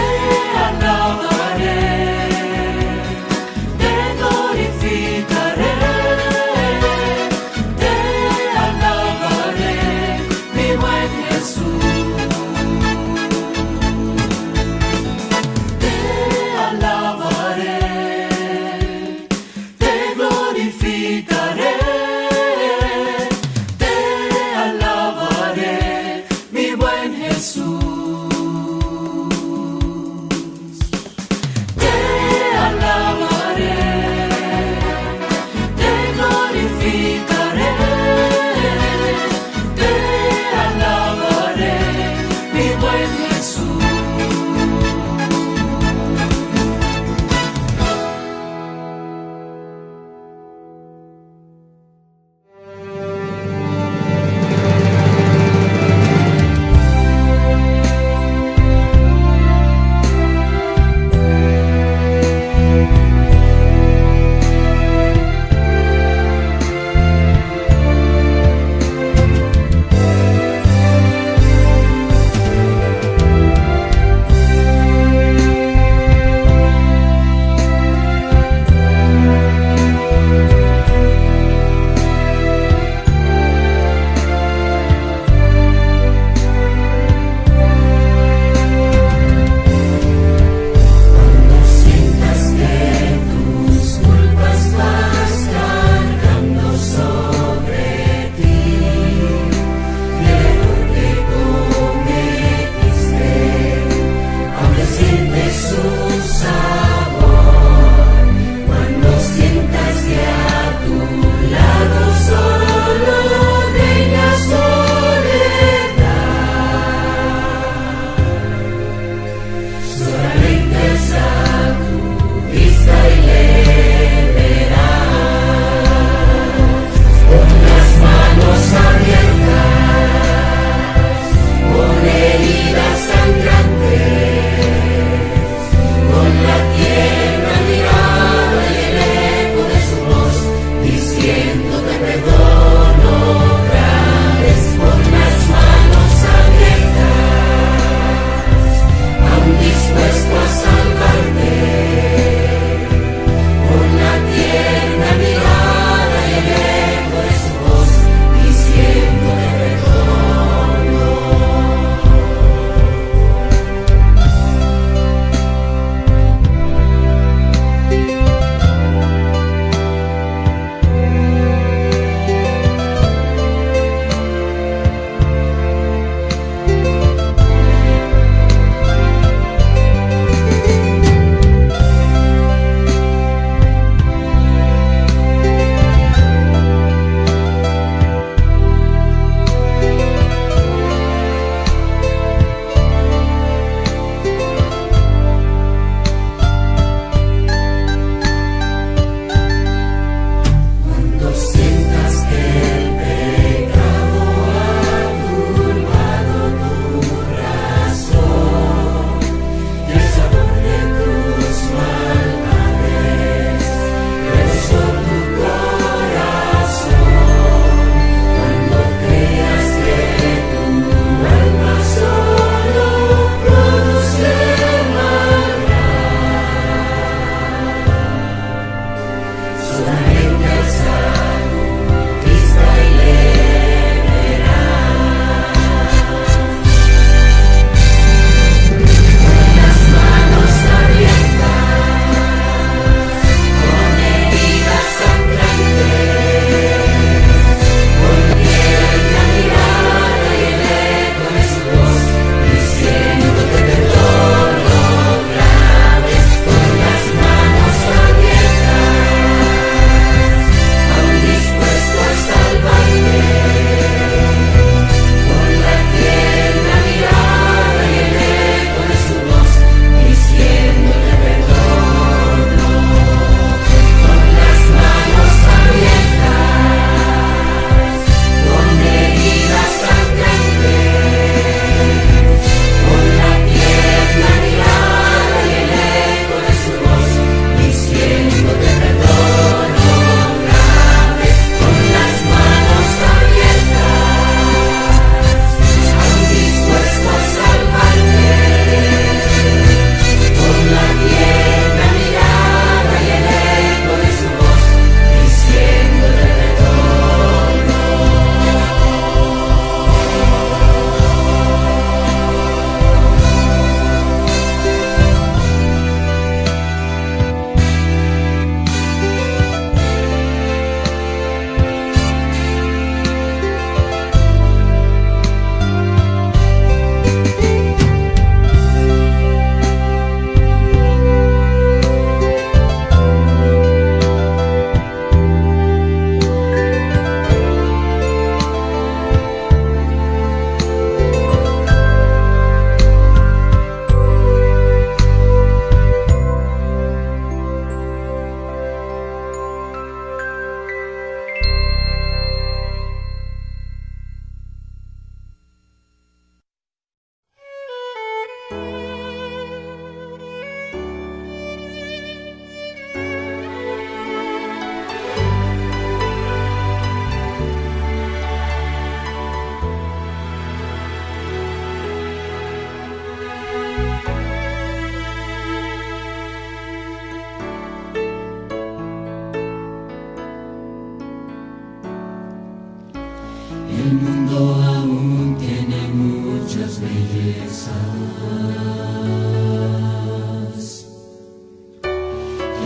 que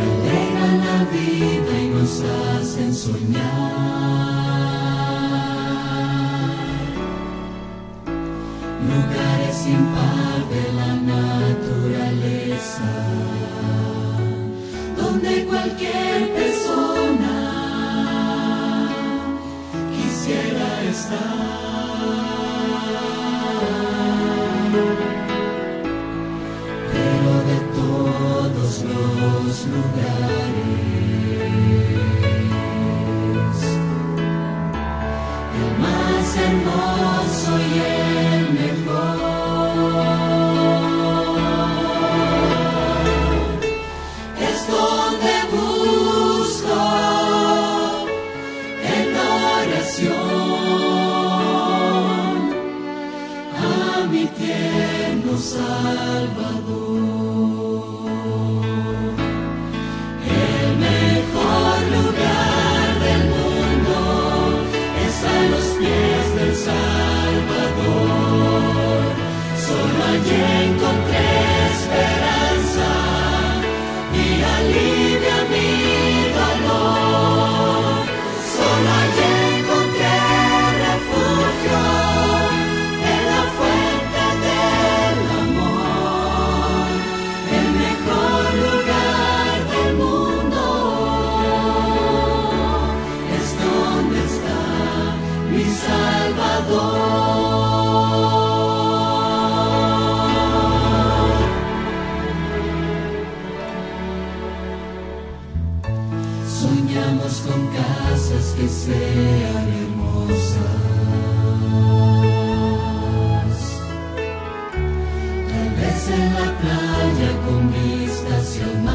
alegran la vida y nos hacen soñar. Lugares sin par de la naturaleza, donde cualquier persona quisiera estar. Pero de todos los lugares, el más hermoso y el mejor es donde busco en oración a mi tierno Salvador. El mejor lugar del mundo es a los pies del Salvador. Solo allí encontré esperanza y alivia mi dolor. Solo allí encontré refugio en la fuente del amor. El mejor lugar del mundo es donde está mi Salvador. Soñamos con casas que sean hermosas, tal vez en la playa con vista hacia el mar.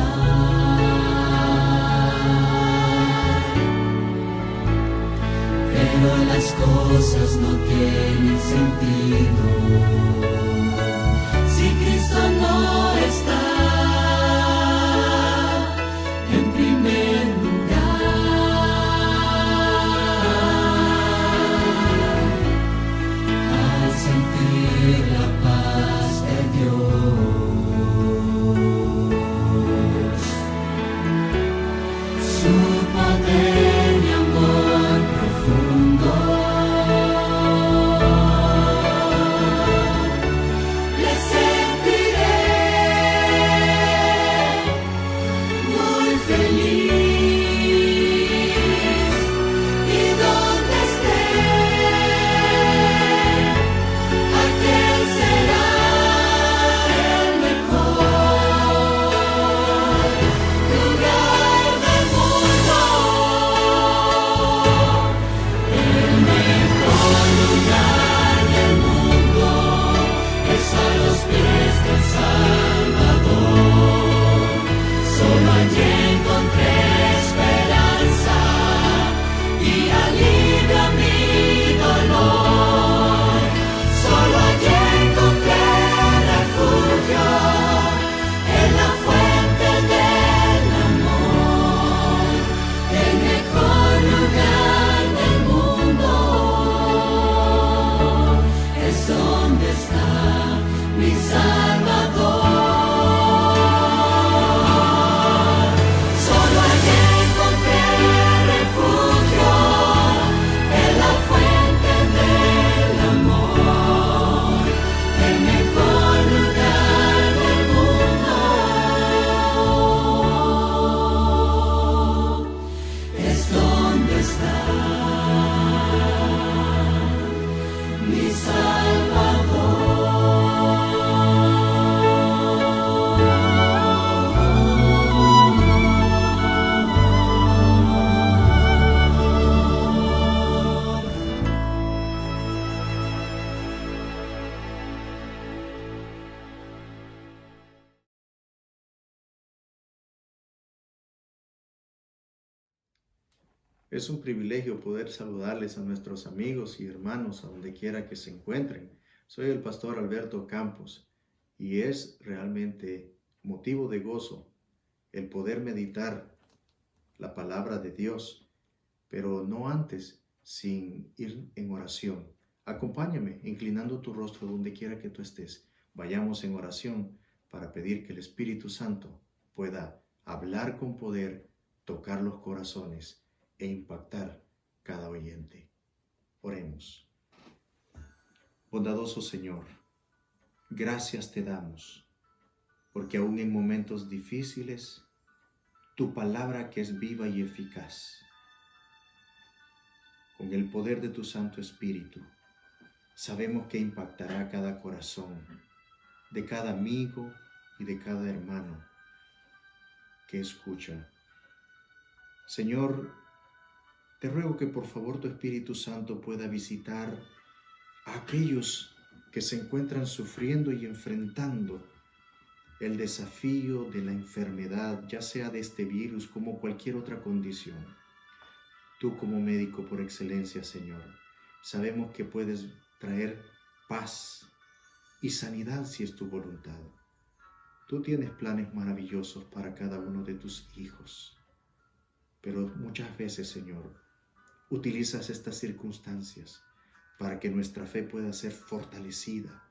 Pero las cosas no tienen sentido si Cristo no está en primer lugar. Al sentir la paz de Dios, su poder y amor profundo, le sentiré muy feliz. Y donde esté, aquel será el mejor lugar del mundo. El mejor lugar del mundo es a los pies del Salvador. Solo allí encontré esperanza y alivia mi dolor. Solo allí encontré refugio en la fuente del amor. El mejor lugar del mundo es donde está mi Salvador. Solo allí encontré refugio en la fuente del amor. El mejor lugar del mundo es donde está mi Salvador. Es un privilegio poder saludarles a nuestros amigos y hermanos a donde quiera que se encuentren. Soy el pastor Alberto Campos y es realmente motivo de gozo el poder meditar la palabra de Dios, pero no antes sin ir en oración, Acompáñame inclinando tu rostro donde quiera que tú estés. Vayamos en oración para pedir que el Espíritu Santo pueda hablar con poder, tocar los corazones e impactar cada oyente. Oremos. Bondadoso Señor, gracias te damos, porque aún en momentos difíciles, tu palabra que es viva y eficaz, con el poder de tu Santo Espíritu, sabemos que impactará cada corazón de cada amigo y de cada hermano que escucha. Señor, te ruego que por favor tu Espíritu Santo pueda visitar a aquellos que se encuentran sufriendo y enfrentando el desafío de la enfermedad, ya sea de este virus como cualquier otra condición. Tú como médico por excelencia, Señor, sabemos que puedes traer paz y sanidad si es tu voluntad. Tú tienes planes maravillosos para cada uno de tus hijos, pero muchas veces, Señor, utilizas estas circunstancias para que nuestra fe pueda ser fortalecida,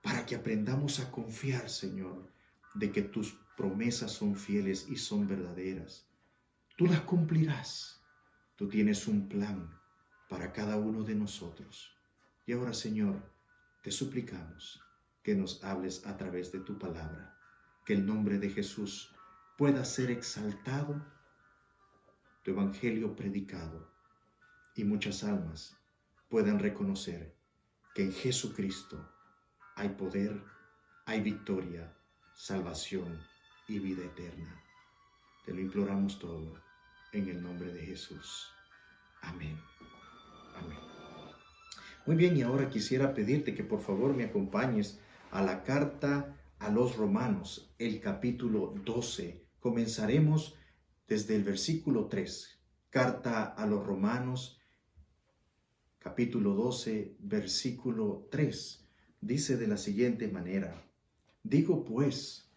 para que aprendamos a confiar, Señor, de que tus promesas son fieles y son verdaderas. Tú las cumplirás. Tú tienes un plan para cada uno de nosotros. Y ahora, Señor, te suplicamos que nos hables a través de tu palabra, que el nombre de Jesús pueda ser exaltado, tu evangelio predicado, y muchas almas puedan reconocer que en Jesucristo hay poder, hay victoria, salvación y vida eterna. Te lo imploramos todo en el nombre de Jesús. Amén. Amén. Muy bien, y ahora quisiera pedirte que por favor me acompañes a la carta a los Romanos, el capítulo 12. Comenzaremos desde el versículo 3. Carta a los Romanos, capítulo 12, versículo 3. Dice de la siguiente manera: digo pues,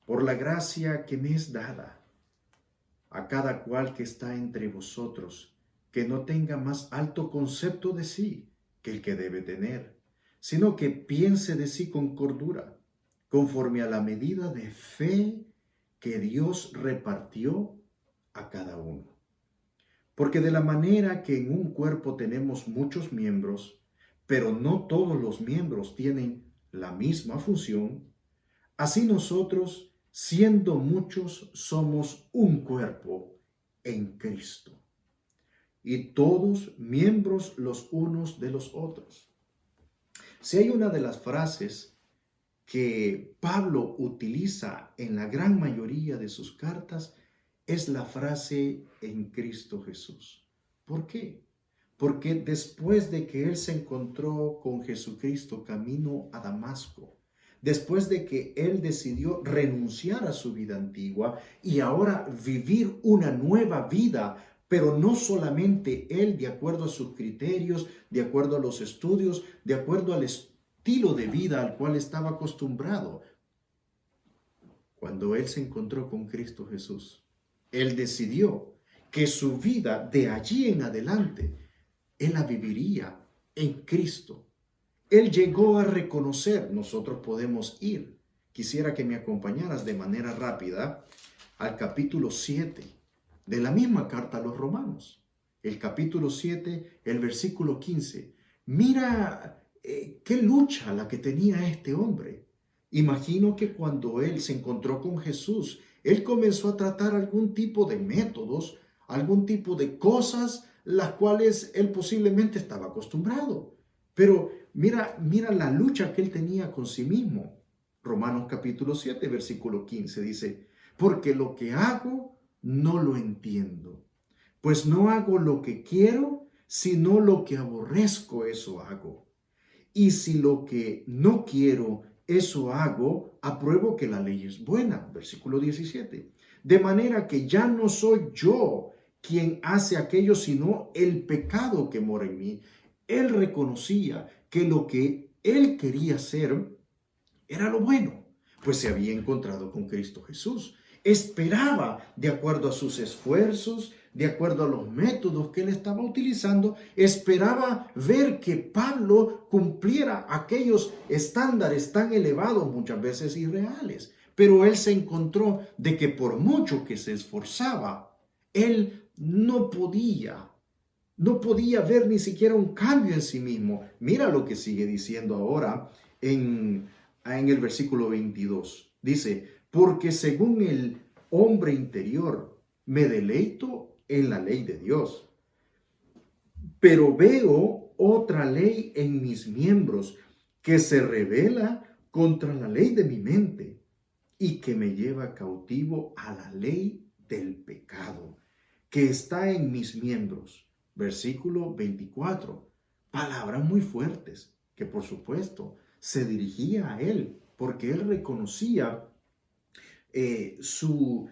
por la gracia que me es dada, a cada cual que está entre vosotros, que no tenga más alto concepto de sí que el que debe tener, sino que piense de sí con cordura, conforme a la medida de fe que Dios repartió a cada uno. Porque de la manera que en un cuerpo tenemos muchos miembros, pero no todos los miembros tienen la misma función, así nosotros, siendo muchos, somos un cuerpo en Cristo, y todos miembros los unos de los otros. Si hay una de las frases que Pablo utiliza en la gran mayoría de sus cartas, es la frase en Cristo Jesús. ¿Por qué? Porque después de que él se encontró con Jesucristo camino a Damasco, después de que él decidió renunciar a su vida antigua y ahora vivir una nueva vida, pero no solamente él de acuerdo a sus criterios, de acuerdo a los estudios, de acuerdo al estilo de vida al cual estaba acostumbrado. Cuando él se encontró con Cristo Jesús, él decidió que su vida de allí en adelante, él la viviría en Cristo. Él llegó a reconocer, nosotros podemos ir. Quisiera que me acompañaras de manera rápida al capítulo 7 de la misma carta a los Romanos. El capítulo 7, el versículo 15. Mira qué lucha la que tenía este hombre. Imagino que cuando él se encontró con Jesús, él comenzó a tratar algún tipo de métodos, algún tipo de cosas, las cuales él posiblemente estaba acostumbrado. Pero mira la lucha que él tenía con sí mismo. Romanos capítulo 7, versículo 15 dice: porque lo que hago no lo entiendo, pues no hago lo que quiero, sino lo que aborrezco, eso hago. Y si lo que no quiero, eso hago, apruebo que la ley es buena. Versículo 17. De manera que ya no soy yo quien hace aquello, sino el pecado que mora en mí. Él reconocía que lo que él quería hacer era lo bueno, pues se había encontrado con Cristo Jesús. Esperaba, de acuerdo a sus esfuerzos, de acuerdo a los métodos que él estaba utilizando, esperaba ver que Pablo cumpliera aquellos estándares tan elevados, muchas veces irreales. Pero él se encontró de que por mucho que se esforzaba, él no podía ver ni siquiera un cambio en sí mismo. Mira lo que sigue diciendo ahora en el versículo 22. Dice, porque según el hombre interior me deleito en la ley de Dios, pero veo otra ley en mis miembros que se rebela contra la ley de mi mente y que me lleva cautivo a la ley del pecado que está en mis miembros. Versículo 24. Palabras muy fuertes que por supuesto se dirigía a él porque él reconocía su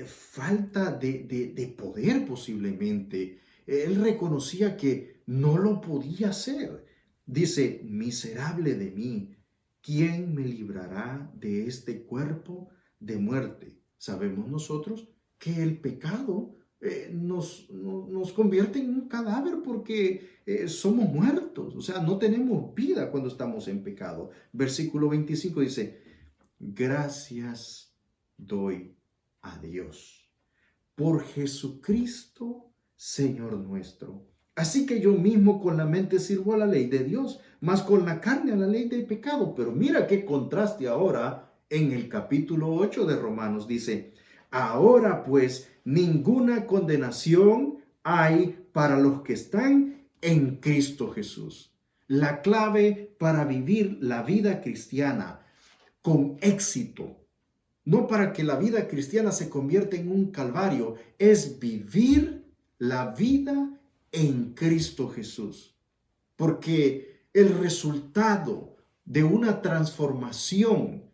falta de poder posiblemente. Él reconocía que no lo podía hacer. Dice, miserable de mí, ¿quién me librará de este cuerpo de muerte? Sabemos nosotros que el pecado nos convierte en un cadáver porque somos muertos. O sea, no tenemos vida cuando estamos en pecado. Versículo 25 dice, gracias doy a Dios por Jesucristo, Señor nuestro. Así que yo mismo con la mente sirvo a la ley de Dios, mas con la carne a la ley del pecado. Pero mira qué contraste ahora en el capítulo 8 de Romanos. Dice, ahora pues ninguna condenación hay para los que están en Cristo Jesús. La clave para vivir la vida cristiana con éxito, no para que la vida cristiana se convierta en un calvario, es vivir la vida en Cristo Jesús. Porque el resultado de una transformación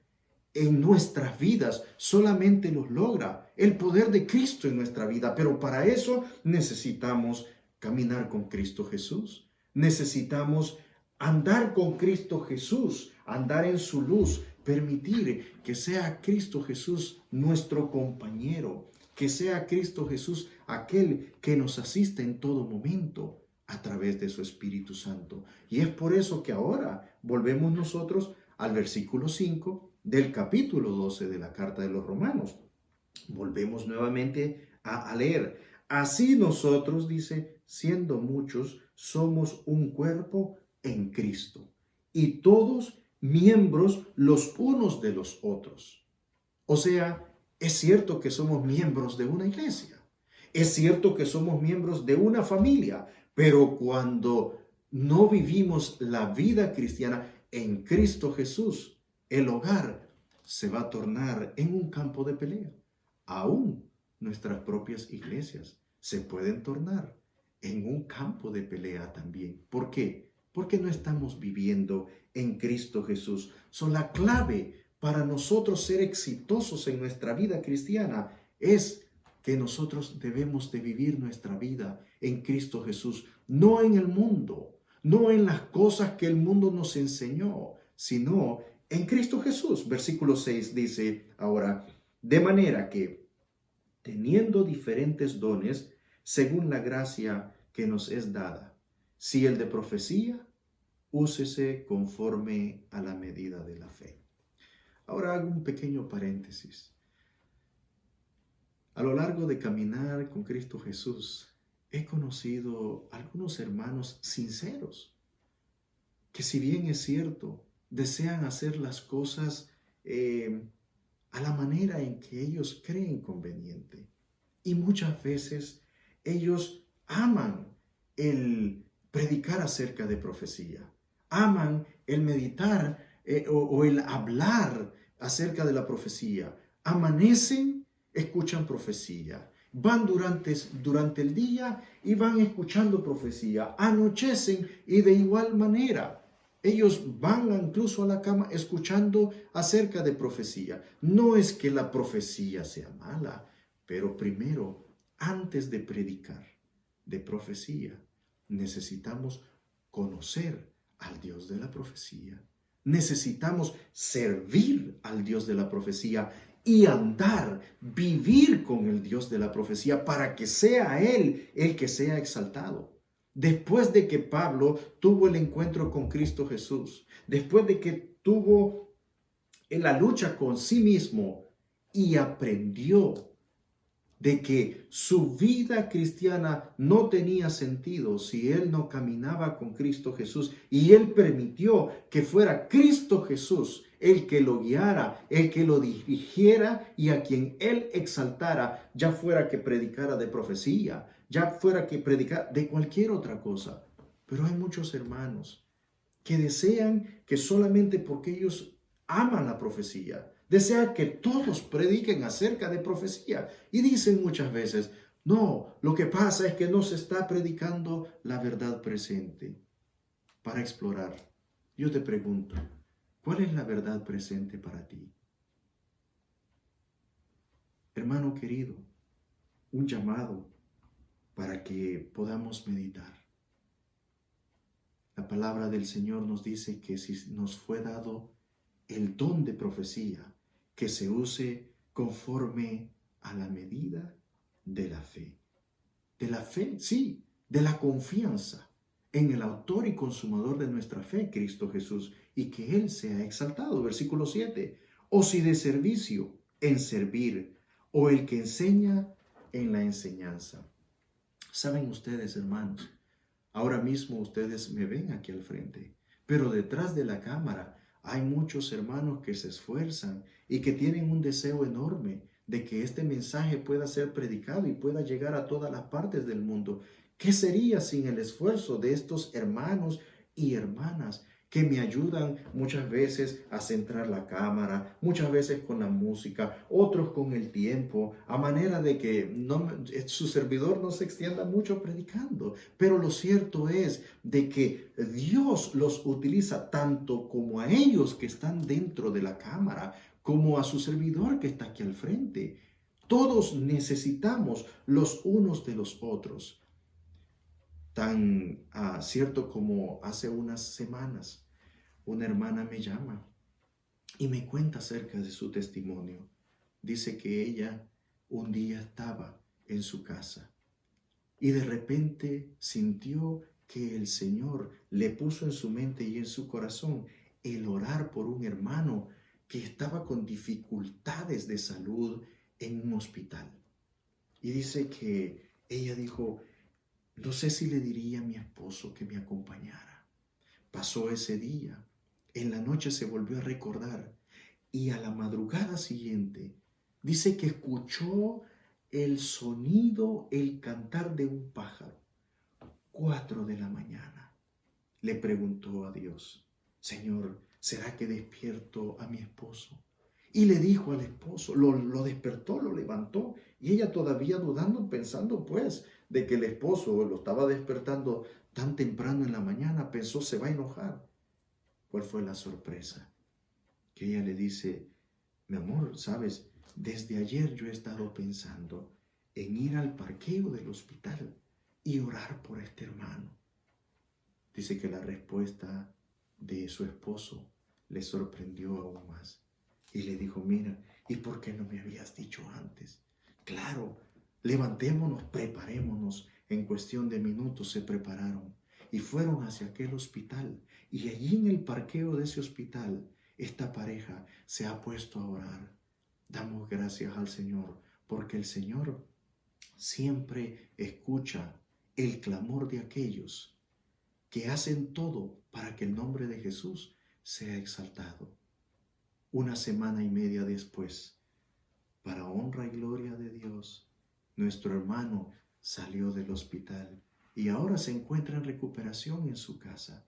en nuestras vidas solamente los logra el poder de Cristo en nuestra vida. Pero para eso necesitamos caminar con Cristo Jesús. Necesitamos andar con Cristo Jesús, andar en su luz, permitir que sea Cristo Jesús nuestro compañero, que sea Cristo Jesús aquel que nos asiste en todo momento a través de su Espíritu Santo. Y es por eso que ahora volvemos nosotros al versículo 5 del capítulo 12 de la carta de los Romanos. Volvemos nuevamente a leer. Así nosotros, dice, siendo muchos, somos un cuerpo en Cristo y todos miembros los unos de los otros. O sea, es cierto que somos miembros de una iglesia, es cierto que somos miembros de una familia, pero cuando no vivimos la vida cristiana en Cristo Jesús, el hogar se va a tornar en un campo de pelea. Aún nuestras propias iglesias se pueden tornar en un campo de pelea también. ¿Por qué? Porque no estamos viviendo en Cristo Jesús. La clave para nosotros ser exitosos en nuestra vida cristiana es que nosotros debemos de vivir nuestra vida en Cristo Jesús, no en el mundo, no en las cosas que el mundo nos enseñó, sino en Cristo Jesús. Versículo 6 dice ahora, de manera que teniendo diferentes dones, según la gracia que nos es dada, si el de profecía, úsese conforme a la medida de la fe. Ahora hago un pequeño paréntesis. A lo largo de caminar con Cristo Jesús, he conocido algunos hermanos sinceros, que si bien es cierto, desean hacer las cosas a la manera en que ellos creen conveniente. Y muchas veces ellos aman el predicar acerca de profecía, aman el meditar o el hablar acerca de la profecía. Amanecen, escuchan profecía. Van durante el día y van escuchando profecía. Anochecen y de igual manera. Ellos van incluso a la cama escuchando acerca de profecía. No es que la profecía sea mala, pero primero, antes de predicar de profecía, necesitamos conocer al Dios de la profecía. Necesitamos servir al Dios de la profecía y andar, vivir con el Dios de la profecía para que sea Él el que sea exaltado. Después de que Pablo tuvo el encuentro con Cristo Jesús, después de que tuvo en la lucha con sí mismo y aprendió de que su vida cristiana no tenía sentido si él no caminaba con Cristo Jesús, y él permitió que fuera Cristo Jesús el que lo guiara, el que lo dirigiera y a quien él exaltara, ya fuera que predicara de profecía, ya fuera que predicara de cualquier otra cosa. Pero hay muchos hermanos que desean que solamente porque ellos aman la profecía, desea que todos prediquen acerca de profecía, y dicen muchas veces: no, lo que pasa es que no se está predicando la verdad presente. Para explorar, yo te pregunto, ¿cuál es la verdad presente para ti? Hermano querido, un llamado para que podamos meditar. La palabra del Señor nos dice que si nos fue dado el don de profecía, que se use conforme a la medida de la fe. De la fe, sí, de la confianza en el autor y consumador de nuestra fe, Cristo Jesús, y que Él sea exaltado. Versículo 7. O si de servicio, en servir, o el que enseña, en la enseñanza. Saben ustedes, hermanos, ahora mismo ustedes me ven aquí al frente, pero detrás de la cámara hay muchos hermanos que se esfuerzan y que tienen un deseo enorme de que este mensaje pueda ser predicado y pueda llegar a todas las partes del mundo. ¿Qué sería sin el esfuerzo de estos hermanos y hermanas que me ayudan muchas veces a centrar la cámara, muchas veces con la música, otros con el tiempo, a manera de que su servidor no se extienda mucho predicando? Pero lo cierto es de que Dios los utiliza tanto como a ellos que están dentro de la cámara, como a su servidor que está aquí al frente. Todos necesitamos los unos de los otros. Tan cierto como hace unas semanas, una hermana me llama y me cuenta acerca de su testimonio. Dice que ella un día estaba en su casa y de repente sintió que el Señor le puso en su mente y en su corazón el orar por un hermano que estaba con dificultades de salud en un hospital. Y dice que ella dijo: no sé si le diría a mi esposo que me acompañara. Pasó ese día, en la noche se volvió a recordar y a la madrugada siguiente dice que escuchó el sonido, el cantar de un pájaro. 4 de la mañana. Le preguntó a Dios: Señor, ¿será que despierto a mi esposo? Y le dijo al esposo, lo despertó, lo levantó, y ella todavía dudando, pensando pues de que el esposo lo estaba despertando tan temprano en la mañana, pensó: se va a enojar. ¿Cuál fue la sorpresa? Que ella le dice: mi amor, ¿sabes? Desde ayer yo he estado pensando en ir al parqueo del hospital y orar por este hermano. Dice que la respuesta de su esposo le sorprendió aún más. Y le dijo: mira, ¿y por qué no me habías dicho antes? Claro, levantémonos, preparémonos. En cuestión de minutos se prepararon y fueron hacia aquel hospital. Y allí en el parqueo de ese hospital, esta pareja se ha puesto a orar. Damos gracias al Señor, porque el Señor siempre escucha el clamor de aquellos que hacen todo para que el nombre de Jesús sea exaltado. 1 semana y media después, para honra y gloria de Dios, nuestro hermano salió del hospital y ahora se encuentra en recuperación en su casa.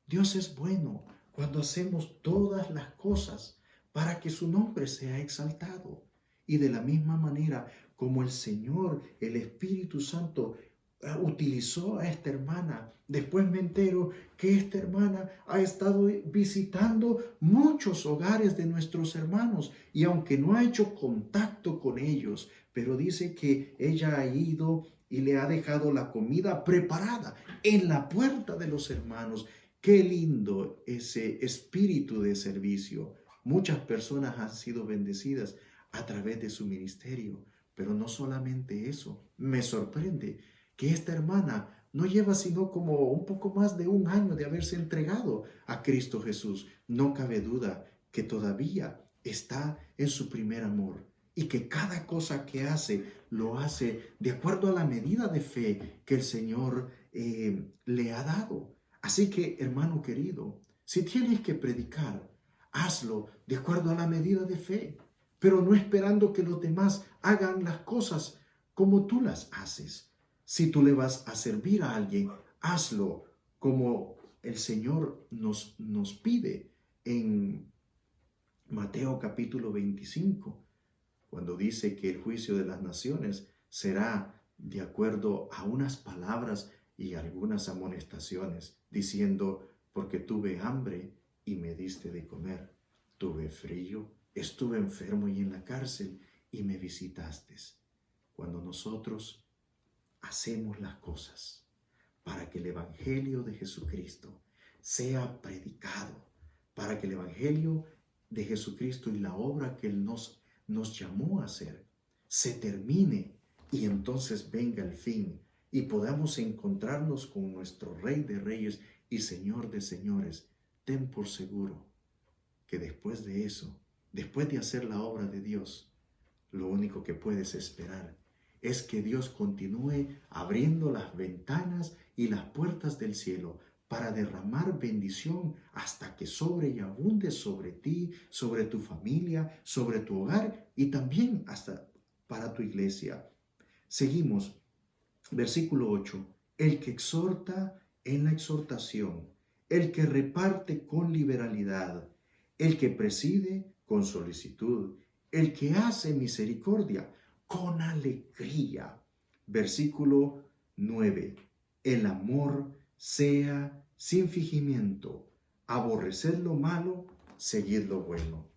Dios es bueno cuando hacemos todas las cosas para que su nombre sea exaltado. Y de la misma manera como el Señor, el Espíritu Santo, utilizó a esta hermana, después me entero que esta hermana ha estado visitando muchos hogares de nuestros hermanos, y aunque no ha hecho contacto con ellos, pero dice que ella ha ido y le ha dejado la comida preparada en la puerta de los hermanos. Qué lindo ese espíritu de servicio. Muchas personas han sido bendecidas a través de su ministerio. Pero no solamente eso, me sorprende que esta hermana no lleva sino como un poco más de un año de haberse entregado a Cristo Jesús. No cabe duda que todavía está en su primer amor y que cada cosa que hace, lo hace de acuerdo a la medida de fe que el Señor le ha dado. Así que, hermano querido, si tienes que predicar, hazlo de acuerdo a la medida de fe, pero no esperando que los demás hagan las cosas como tú las haces. Si tú le vas a servir a alguien, hazlo como el Señor nos pide en Mateo capítulo 25, cuando dice que el juicio de las naciones será de acuerdo a unas palabras y algunas amonestaciones, diciendo, porque tuve hambre y me diste de comer, tuve frío, estuve enfermo y en la cárcel y me visitaste. Cuando nosotros hacemos las cosas para que el Evangelio de Jesucristo sea predicado, para que el Evangelio de Jesucristo y la obra que Él nos llamó a hacer se termine y entonces venga el fin y podamos encontrarnos con nuestro Rey de Reyes y Señor de Señores, ten por seguro que después de eso, después de hacer la obra de Dios, lo único que puedes esperar es que Dios continúe abriendo las ventanas y las puertas del cielo para derramar bendición hasta que sobre y abunde sobre ti, sobre tu familia, sobre tu hogar y también hasta para tu iglesia. Seguimos, versículo 8. El que exhorta en la exhortación, el que reparte con liberalidad, el que preside con solicitud, el que hace misericordia con alegría. Versículo 9. El amor sea sin fingimiento, aborreced lo malo, seguid lo bueno.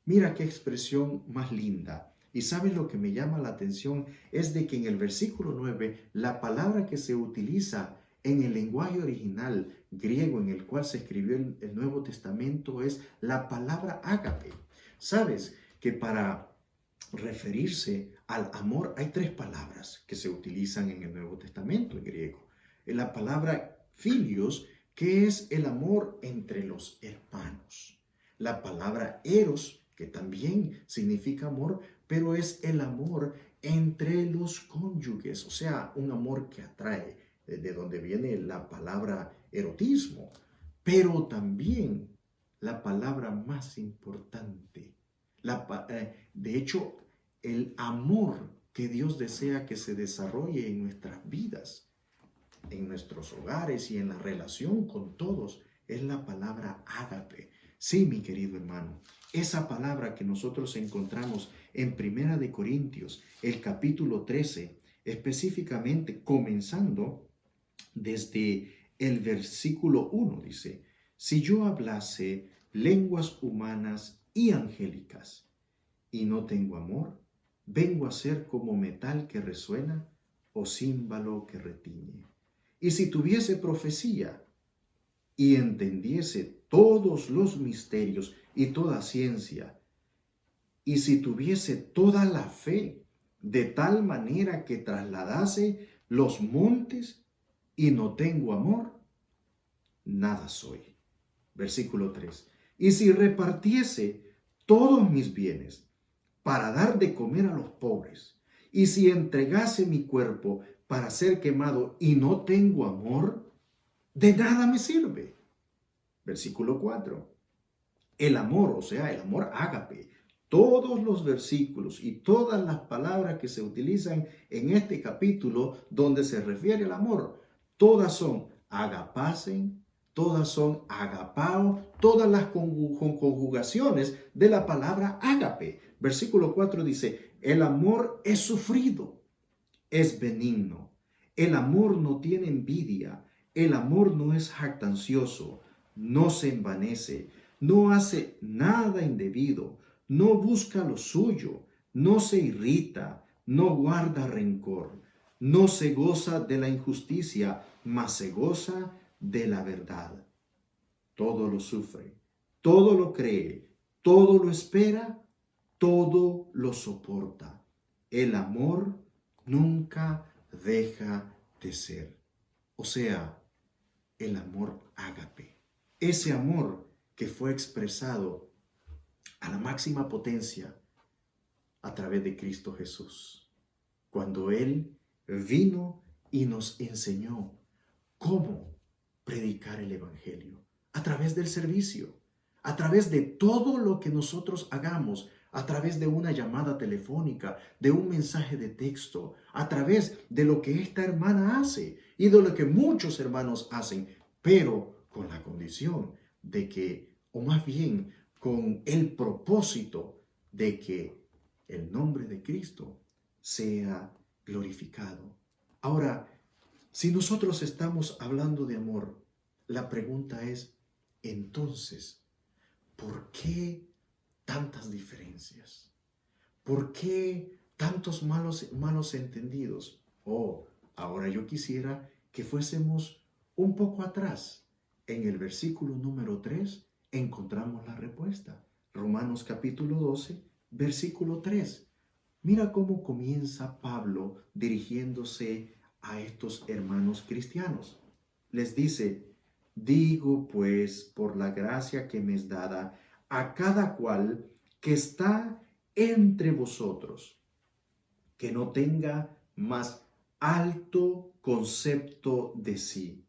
Mira qué expresión más linda. Y ¿sabes lo que me llama la atención? Es de que en el versículo 9, la palabra que se utiliza en el lenguaje original griego en el cual se escribió el Nuevo Testamento es la palabra ágape. ¿Sabes que para referirse al amor hay tres palabras que se utilizan en el Nuevo Testamento en griego? La palabra filios, que es el amor entre los hermanos. La palabra eros, que también significa amor, pero es el amor entre los cónyuges, o sea, un amor que atrae, de donde viene la palabra erotismo. Pero también la palabra más importante, de hecho, el amor que Dios desea que se desarrolle en nuestras vidas, en nuestros hogares y en la relación con todos, es la palabra ágape. Sí, mi querido hermano, esa palabra que nosotros encontramos en 1 Corintios, el capítulo 13, específicamente comenzando desde el versículo 1, dice, si yo hablase lenguas humanas y angélicas y no tengo amor, vengo a ser como metal que resuena o címbalo que retiñe. Y si tuviese profecía y entendiese todos los misterios y toda ciencia, y si tuviese toda la fe, de tal manera que trasladase los montes y no tengo amor, nada soy. Versículo 3. Y si repartiese todos mis bienes para dar de comer a los pobres, y si entregase mi cuerpo para ser quemado y no tengo amor, de nada me sirve. Versículo 4. El amor, o sea, el amor ágape, todos los versículos y todas las palabras que se utilizan en este capítulo donde se refiere al amor, todas son agapasen, todas son agapao, todas las conjugaciones de la palabra ágape. Versículo 4 dice, el amor es sufrido, es benigno, el amor no tiene envidia, el amor no es jactancioso, no se envanece, no hace nada indebido, no busca lo suyo, no se irrita, no guarda rencor, no se goza de la injusticia, mas se goza de la verdad. Todo lo sufre, todo lo cree, todo lo espera, todo lo soporta. El amor nunca deja de ser. O sea, el amor ágape. Ese amor que fue expresado a la máxima potencia a través de Cristo Jesús. Cuando Él vino y nos enseñó cómo predicar el Evangelio. A través del servicio, a través de todo lo que nosotros hagamos, a través de una llamada telefónica, de un mensaje de texto, a través de lo que esta hermana hace y de lo que muchos hermanos hacen, pero con la condición de que, o más bien con el propósito de que el nombre de Cristo sea glorificado. Ahora, si nosotros estamos hablando de amor, la pregunta es, entonces, ¿por qué tantas diferencias? ¿Por qué tantos malos entendidos? Ahora yo quisiera que fuésemos un poco atrás. En el versículo número 3 encontramos la respuesta. Romanos capítulo 12, versículo 3. Mira cómo comienza Pablo dirigiéndose a estos hermanos cristianos. Les dice, digo pues por la gracia que me es dada a cada cual que está entre vosotros, que no tenga más alto concepto de sí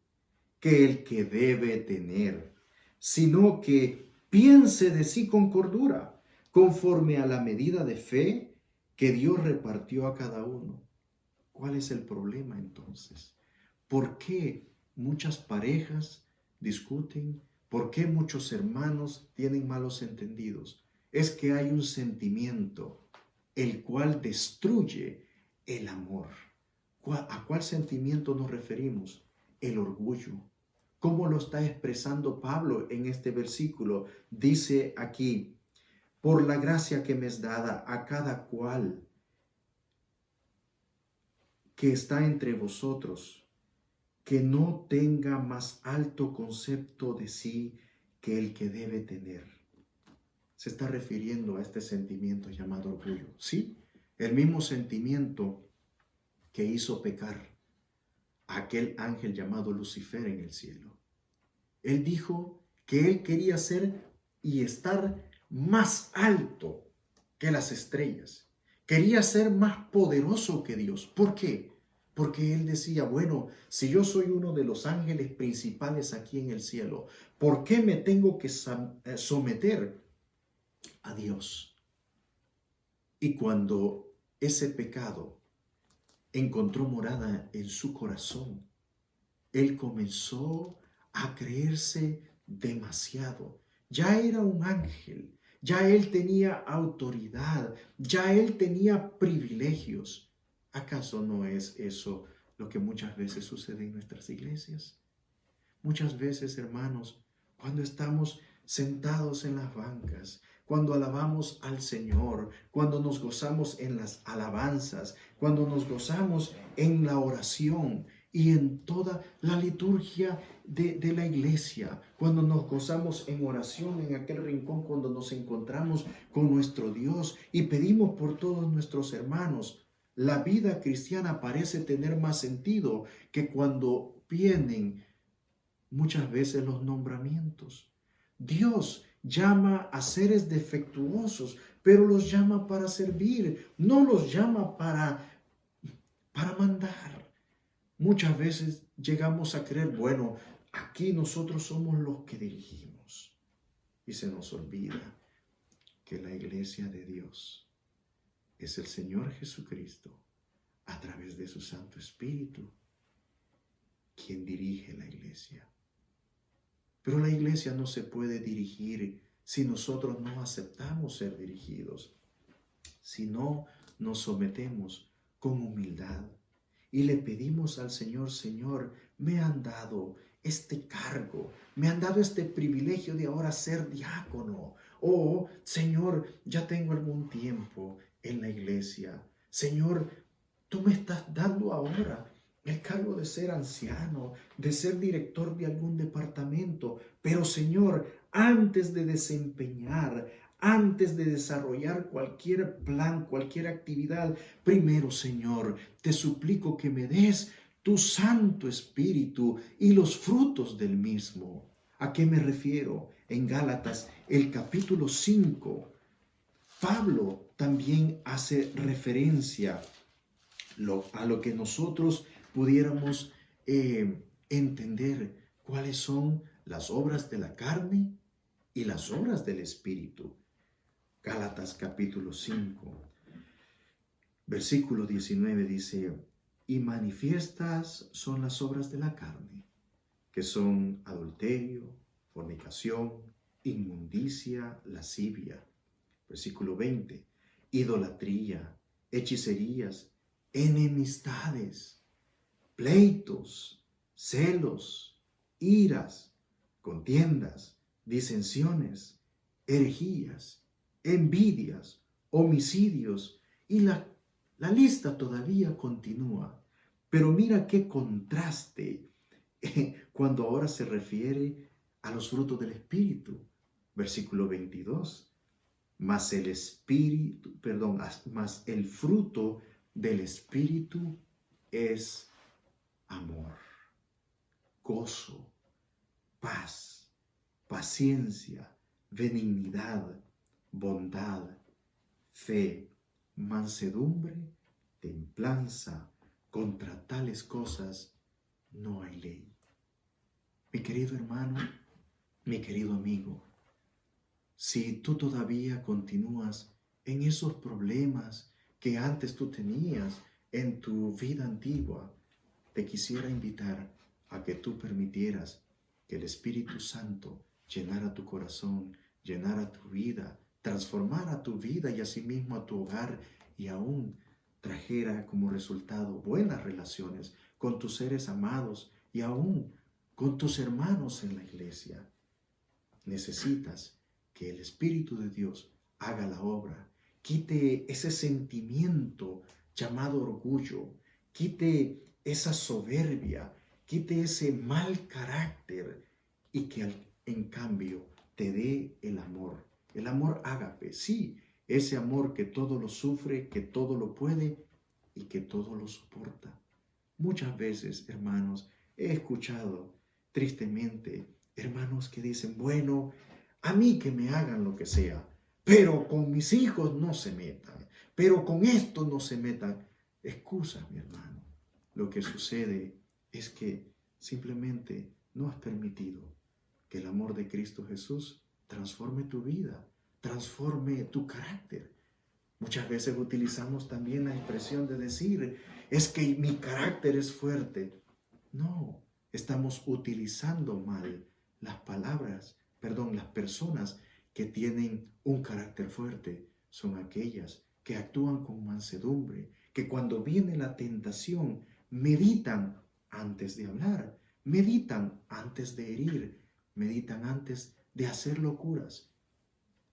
que el que debe tener, sino que piense de sí con cordura, conforme a la medida de fe que Dios repartió a cada uno. ¿Cuál es el problema entonces? ¿Por qué muchas parejas discuten? ¿Por qué muchos hermanos tienen malos entendidos? Es que hay un sentimiento el cual destruye el amor. ¿A cuál sentimiento nos referimos? El orgullo. ¿Cómo lo está expresando Pablo en este versículo? Dice aquí, por la gracia que me es dada a cada cual que está entre vosotros, que no tenga más alto concepto de sí que el que debe tener. Se está refiriendo a este sentimiento llamado orgullo. Sí, el mismo sentimiento que hizo pecar a aquel ángel llamado Lucifer en el cielo. Él dijo que él quería ser y estar más alto que las estrellas. Quería ser más poderoso que Dios. ¿Por qué? Porque él decía, bueno, si yo soy uno de los ángeles principales aquí en el cielo, ¿por qué me tengo que someter a Dios? Y cuando ese pecado encontró morada en su corazón, él comenzó a creerse demasiado. Ya era un ángel, ya él tenía autoridad, ya él tenía privilegios. ¿Acaso no es eso lo que muchas veces sucede en nuestras iglesias? Muchas veces, hermanos, cuando estamos sentados en las bancas, cuando alabamos al Señor, cuando nos gozamos en las alabanzas, cuando nos gozamos en la oración y en toda la liturgia de la iglesia, cuando nos gozamos en oración en aquel rincón, cuando nos encontramos con nuestro Dios y pedimos por todos nuestros hermanos, la vida cristiana parece tener más sentido que cuando vienen muchas veces los nombramientos. Dios llama a seres defectuosos, pero los llama para servir, no los llama para mandar. Muchas veces llegamos a creer, bueno, aquí nosotros somos los que dirigimos. Y se nos olvida que la iglesia de Dios es el Señor Jesucristo, a través de su Santo Espíritu, quien dirige la iglesia. Pero la iglesia no se puede dirigir si nosotros no aceptamos ser dirigidos, si no nos sometemos con humildad y le pedimos al Señor, Señor, me han dado este cargo, me han dado este privilegio de ahora ser diácono. Oh, Señor, ya tengo algún tiempo en la iglesia. Señor, tú me estás dando ahora el cargo de ser anciano, de ser director de algún departamento. Pero, Señor, antes de desempeñar, antes de desarrollar cualquier plan, cualquier actividad, primero, Señor, te suplico que me des tu Santo Espíritu y los frutos del mismo. ¿A qué me refiero? En Gálatas, el capítulo 5, Pablo también hace referencia a lo que nosotros pudiéramos entender cuáles son las obras de la carne y las obras del Espíritu. Gálatas capítulo 5, versículo 19 dice, y manifiestas son las obras de la carne, que son adulterio, fornicación, inmundicia, lascivia. Versículo 20, idolatría, hechicerías, enemistades, pleitos, celos, iras, contiendas, disensiones, herejías, envidias, homicidios, y la lista todavía continúa. Pero mira qué contraste cuando ahora se refiere a los frutos del Espíritu. Versículo 22. Mas el fruto del Espíritu es amor, gozo, paz, paciencia, benignidad, bondad, fe, mansedumbre, templanza. Contra tales cosas no hay ley. Mi querido hermano, mi querido amigo, si tú todavía continúas en esos problemas que antes tú tenías en tu vida antigua, te quisiera invitar a que tú permitieras que el Espíritu Santo llenara tu corazón, llenara tu vida, transformara tu vida y asimismo a tu hogar, y aún trajera como resultado buenas relaciones con tus seres amados y aún con tus hermanos en la iglesia. Necesitas que el Espíritu de Dios haga la obra, quite ese sentimiento llamado orgullo, quite esa soberbia, quite ese mal carácter, y que en cambio te dé el amor ágape, sí, ese amor que todo lo sufre, que todo lo puede y que todo lo soporta. Muchas veces, hermanos, he escuchado tristemente hermanos que dicen, bueno, a mí que me hagan lo que sea, pero con mis hijos no se metan, pero con esto no se metan. Excusa, mi hermano. Lo que sucede es que simplemente no has permitido que el amor de Cristo Jesús transforme tu vida, transforme tu carácter. Muchas veces utilizamos también la expresión de decir, es que mi carácter es fuerte. No, estamos utilizando mal las personas que tienen un carácter fuerte son aquellas que actúan con mansedumbre, que cuando viene la tentación meditan antes de hablar, meditan antes de herir, meditan antes de hacer locuras,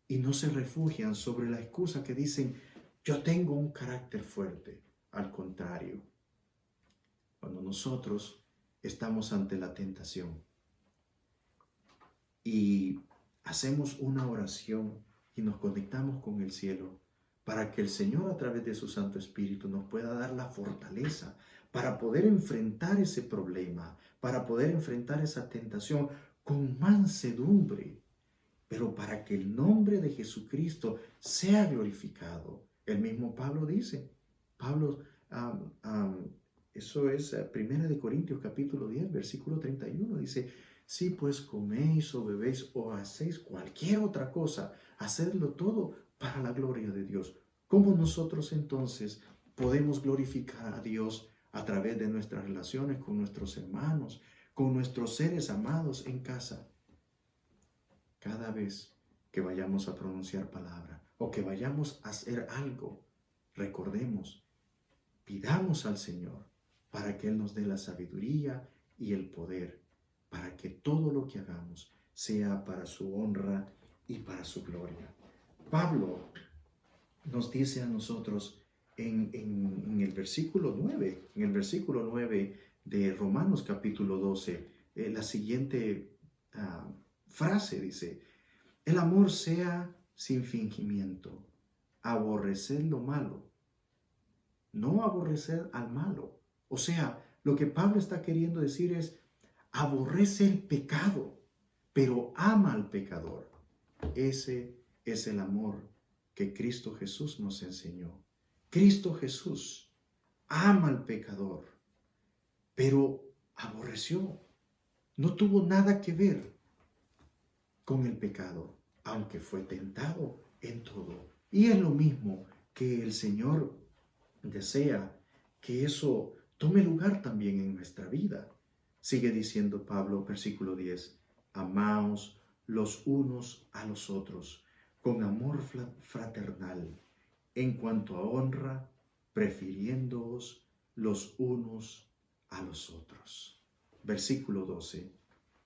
y no se refugian sobre la excusa que dicen, yo tengo un carácter fuerte. Al contrario, cuando nosotros estamos ante la tentación y hacemos una oración y nos conectamos con el cielo para que el Señor a través de su Santo Espíritu nos pueda dar la fortaleza para poder enfrentar ese problema, para poder enfrentar esa tentación con mansedumbre, pero para que el nombre de Jesucristo sea glorificado. El mismo Pablo dice, eso es 1 Corintios capítulo 10, versículo 31, dice, si pues coméis o bebéis o hacéis cualquier otra cosa, hacedlo todo para la gloria de Dios. ¿Cómo nosotros entonces podemos glorificar a Dios a través de nuestras relaciones con nuestros hermanos, con nuestros seres amados en casa? Cada vez que vayamos a pronunciar palabra o que vayamos a hacer algo, recordemos, pidamos al Señor para que Él nos dé la sabiduría y el poder, para que todo lo que hagamos sea para su honra y para su gloria. Pablo nos dice a nosotros en el versículo 9, de Romanos capítulo 12, la siguiente frase dice, el amor sea sin fingimiento. Aborreced lo malo, no aborrecer al malo. O sea, lo que Pablo está queriendo decir es, aborrece el pecado, pero ama al pecador. Ese es el amor que Cristo Jesús nos enseñó. Cristo Jesús ama al pecador, pero aborreció. No tuvo nada que ver con el pecado, aunque fue tentado en todo. Y es lo mismo que el Señor desea que eso tome lugar también en nuestra vida. Sigue diciendo Pablo, versículo 10, amaos los unos a los otros con amor fraternal, en cuanto a honra, prefiriéndoos los unos a los otros. Versículo 12,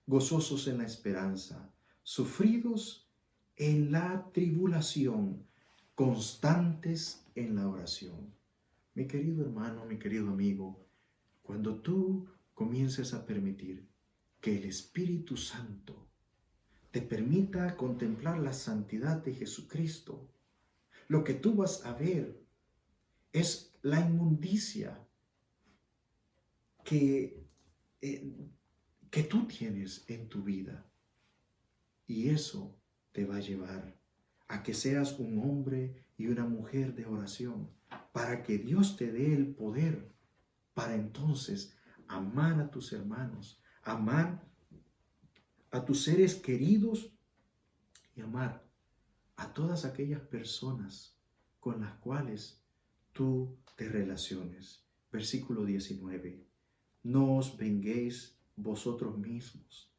gozosos en la esperanza, sufridos en la tribulación, constantes en la oración. Mi querido hermano, mi querido amigo, cuando tú comiences a permitir que el Espíritu Santo te permita contemplar la santidad de Jesucristo, lo que tú vas a ver es la inmundicia que tú tienes en tu vida. Y eso te va a llevar a que seas un hombre y una mujer de oración, para que Dios te dé el poder para entonces amar a tus hermanos, amar a tus seres queridos y amar a todas aquellas personas con las cuales tú te relaciones. Versículo 19. No os venguéis vosotros mismos,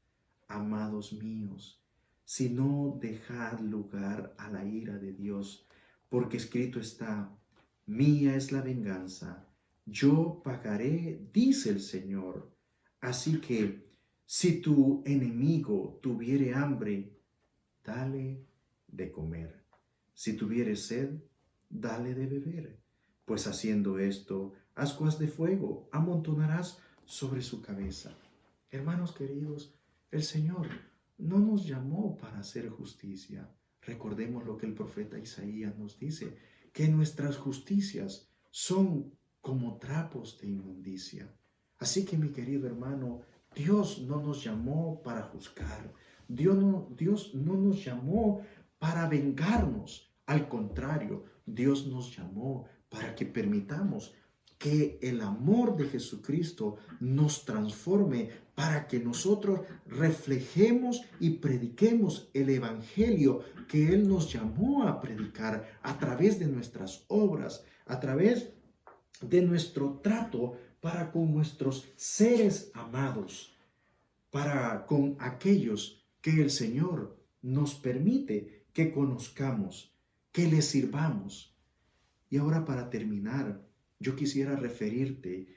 amados míos, sino dejad lugar a la ira de Dios, porque escrito está, mía es la venganza, yo pagaré, dice el Señor. Así que, si tu enemigo tuviere hambre, dale de comer. Si tuviere sed, dale de beber. Pues haciendo esto, ascuas de fuego amontonarás sobre su cabeza. Hermanos queridos, el Señor no nos llamó para hacer justicia. Recordemos lo que el profeta Isaías nos dice, que nuestras justicias son como trapos de inmundicia. Así que, mi querido hermano, Dios no nos llamó para juzgar. Dios no nos llamó para vengarnos. Al contrario, Dios nos llamó para que permitamos que el amor de Jesucristo nos transforme, para que nosotros reflejemos y prediquemos el evangelio que Él nos llamó a predicar a través de nuestras obras, a través de nuestro trato para con nuestros seres amados, para con aquellos que el Señor nos permite que conozcamos, que le sirvamos. Y ahora, para terminar, yo quisiera referirte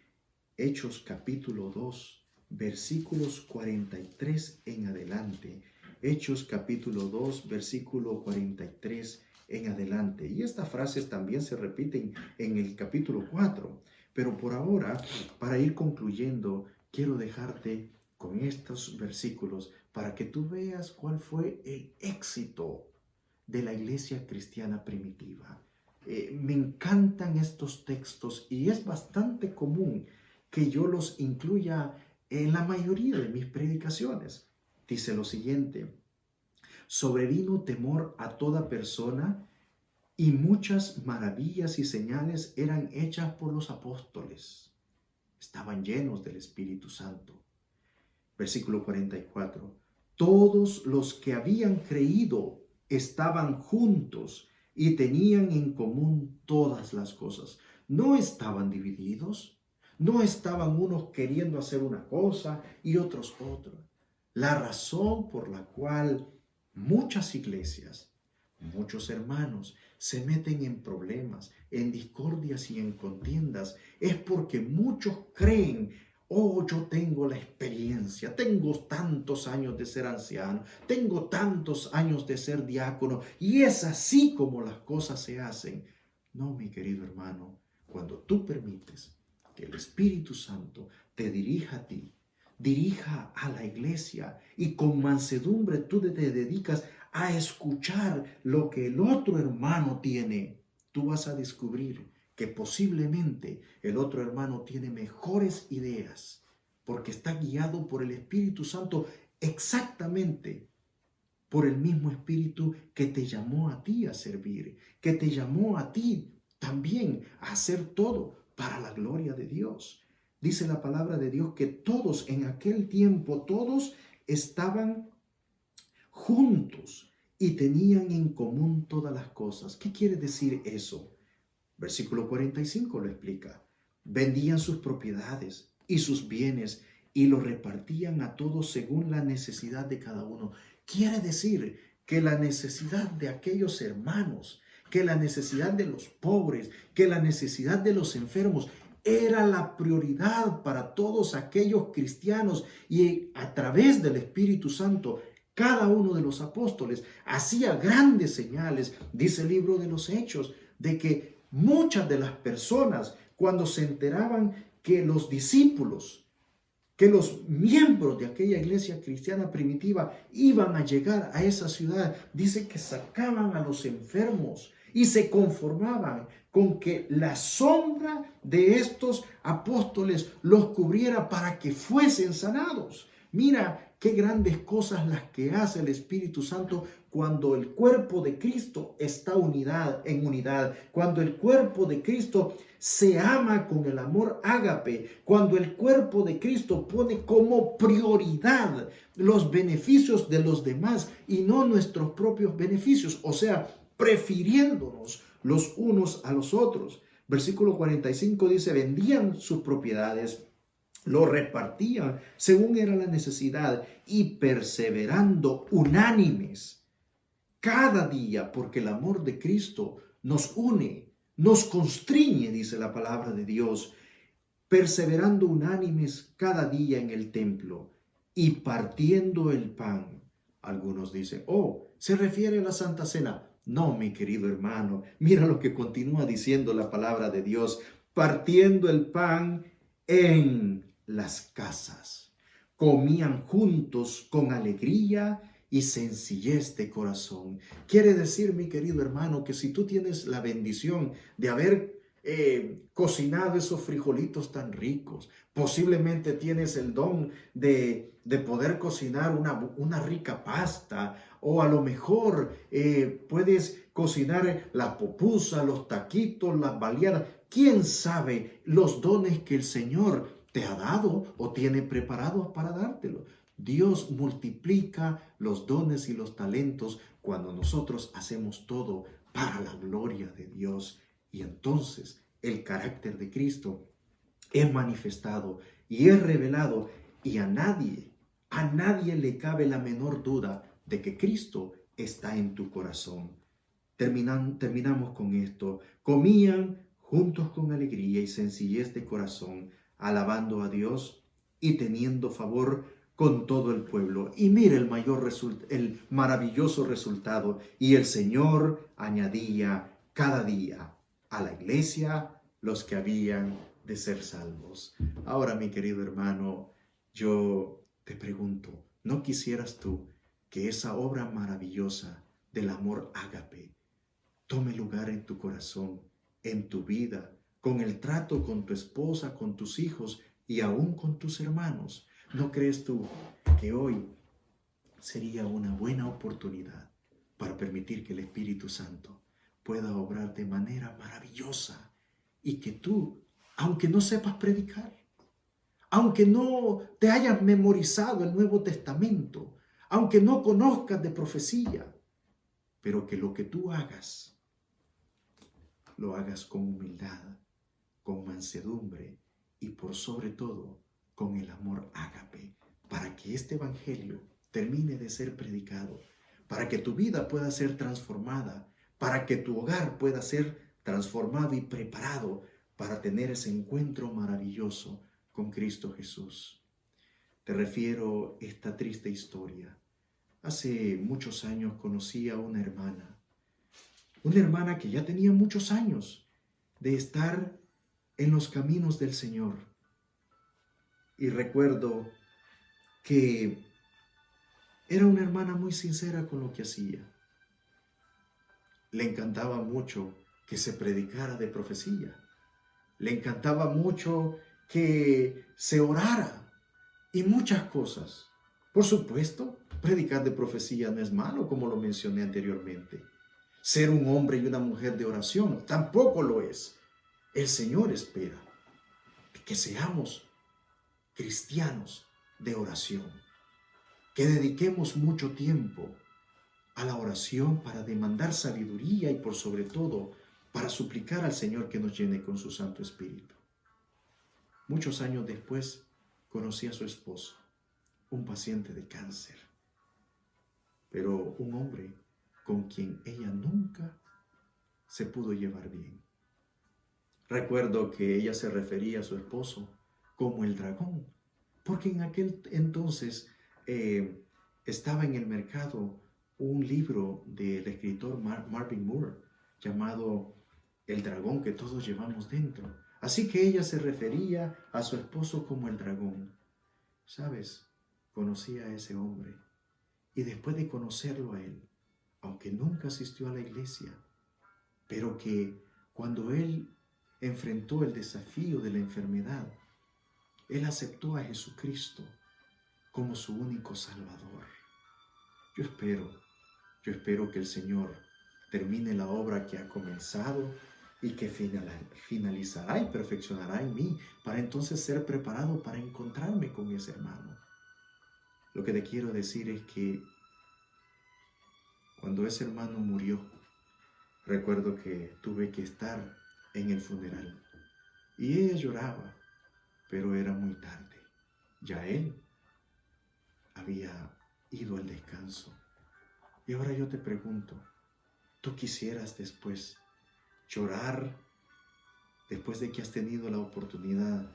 Hechos capítulo 2, versículos 43 en adelante. Hechos capítulo 2, versículo 43 en adelante. Y estas frases también se repiten en el capítulo 4. Pero por ahora, para ir concluyendo, quiero dejarte con estos versículos para que tú veas cuál fue el éxito de la iglesia cristiana primitiva. Me encantan estos textos y es bastante común que yo los incluya en la mayoría de mis predicaciones. Dice lo siguiente: sobrevino temor a toda persona y muchas maravillas y señales eran hechas por los apóstoles. Estaban llenos del Espíritu Santo. Versículo 44. Todos los que habían creído estaban juntos y tenían en común todas las cosas. No estaban divididos, no estaban unos queriendo hacer una cosa y otros otra. La razón por la cual muchas iglesias, muchos hermanos se meten en problemas, en discordias y en contiendas, es porque muchos creen: oh, yo tengo la experiencia, tengo tantos años de ser anciano, tengo tantos años de ser diácono, y es así como las cosas se hacen. No, mi querido hermano, cuando tú permites que el Espíritu Santo te dirija a ti, dirija a la iglesia, y con mansedumbre tú te dedicas a escuchar lo que el otro hermano tiene, tú vas a descubrir que posiblemente el otro hermano tiene mejores ideas porque está guiado por el Espíritu Santo, exactamente por el mismo Espíritu que te llamó a ti a servir, que te llamó a ti también a hacer todo para la gloria de Dios. Dice la palabra de Dios que todos en aquel tiempo, todos estaban juntos y tenían en común todas las cosas. ¿Qué quiere decir eso? Versículo 45 lo explica. Vendían sus propiedades y sus bienes y los repartían a todos según la necesidad de cada uno. Quiere decir que la necesidad de aquellos hermanos, que la necesidad de los pobres, que la necesidad de los enfermos era la prioridad para todos aquellos cristianos, y a través del Espíritu Santo cada uno de los apóstoles hacía grandes señales. Dice el libro de los Hechos de que muchas de las personas, cuando se enteraban que los discípulos, que los miembros de aquella iglesia cristiana primitiva iban a llegar a esa ciudad, dice que sacaban a los enfermos y se conformaban con que la sombra de estos apóstoles los cubriera para que fuesen sanados. Mira qué grandes cosas las que hace el Espíritu Santo cuando el cuerpo de Cristo está en unidad, cuando el cuerpo de Cristo se ama con el amor ágape, cuando el cuerpo de Cristo pone como prioridad los beneficios de los demás y no nuestros propios beneficios, o sea, prefiriéndonos los unos a los otros. Versículo 45 dice, vendían sus propiedades, lo repartían según era la necesidad y perseverando unánimes cada día, porque el amor de Cristo nos une, nos constriñe, dice la palabra de Dios, perseverando unánimes cada día en el templo y partiendo el pan. Algunos dicen, se refiere a la Santa Cena. No, mi querido hermano, mira lo que continúa diciendo la palabra de Dios, partiendo el pan en las casas. Comían juntos con alegría y sencillez de corazón. Quiere decir, mi querido hermano, que si tú tienes la bendición de haber cocinado esos frijolitos tan ricos, posiblemente tienes el don de poder cocinar una rica pasta, o a lo mejor puedes cocinar la pupusa, los taquitos, las baleadas. ¿Quién sabe los dones que el Señor te ha dado o tiene preparados para dártelo? Dios multiplica los dones y los talentos cuando nosotros hacemos todo para la gloria de Dios. Y entonces el carácter de Cristo es manifestado y es revelado, y a nadie le cabe la menor duda de que Cristo está en tu corazón. Terminamos con esto. Comían juntos con alegría y sencillez de corazón, alabando a Dios y teniendo favor con todo el pueblo. Y mira el maravilloso resultado. Y el Señor añadía cada día a la iglesia los que habían de ser salvos. Ahora, mi querido hermano, yo te pregunto, ¿no quisieras tú que esa obra maravillosa del amor ágape tome lugar en tu corazón, en tu vida, con el trato con tu esposa, con tus hijos y aún con tus hermanos? ¿No crees tú que hoy sería una buena oportunidad para permitir que el Espíritu Santo pueda obrar de manera maravillosa y que tú, aunque no sepas predicar, aunque no te hayas memorizado el Nuevo Testamento, aunque no conozcas de profecía, pero que lo que tú hagas, lo hagas con humildad, con mansedumbre y por sobre todo con el amor ágape, para que este evangelio termine de ser predicado, para que tu vida pueda ser transformada, para que tu hogar pueda ser transformado y preparado para tener ese encuentro maravilloso con Cristo Jesús. Te refiero esta triste historia. Hace muchos años conocí a una hermana que ya tenía muchos años de estar en los caminos del Señor. Y recuerdo que Era una hermana muy sincera con lo que hacía. Le encantaba mucho que se predicara de profecía. Le encantaba mucho que se orara y muchas cosas. Por supuesto, predicar de profecía no es malo, como lo mencioné anteriormente. Ser un hombre y una mujer de oración tampoco lo es. El Señor espera que seamos cristianos de oración, que dediquemos mucho tiempo a la oración para demandar sabiduría y por sobre todo para suplicar al Señor que nos llene con su Santo Espíritu. Muchos años después conocí a su esposo, un paciente de cáncer, pero un hombre con quien ella nunca se pudo llevar bien. Recuerdo que ella se refería a su esposo como el dragón, porque en aquel entonces estaba en el mercado un libro del escritor Marvin Moore llamado El dragón que todos llevamos dentro. Así que ella se refería a su esposo como el dragón. ¿Sabes? Conocí a ese hombre y después de conocerlo a él, aunque nunca asistió a la iglesia, pero que cuando él enfrentó el desafío de la enfermedad, él aceptó a Jesucristo como su único Salvador. Yo espero que el Señor termine la obra que ha comenzado y que finalizará y perfeccionará en mí para entonces ser preparado para encontrarme con ese hermano. Lo que te quiero decir es que cuando ese hermano murió, recuerdo que tuve que estar en el funeral y ella lloraba, pero era muy tarde. Ya él había ido al descanso. Y ahora yo te pregunto, ¿tú quisieras después llorar después de que has tenido la oportunidad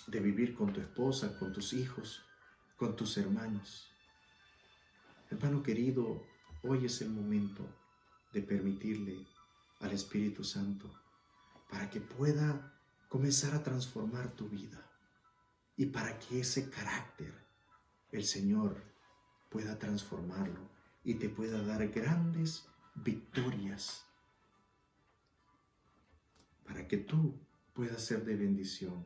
de vivir con tu esposa, con tus hijos, con tus hermanos? Hermano querido, hoy es el momento de permitirle al Espíritu Santo para que pueda comenzar a transformar tu vida y para que ese carácter el Señor pueda transformarlo y te pueda dar grandes victorias para que tú puedas ser de bendición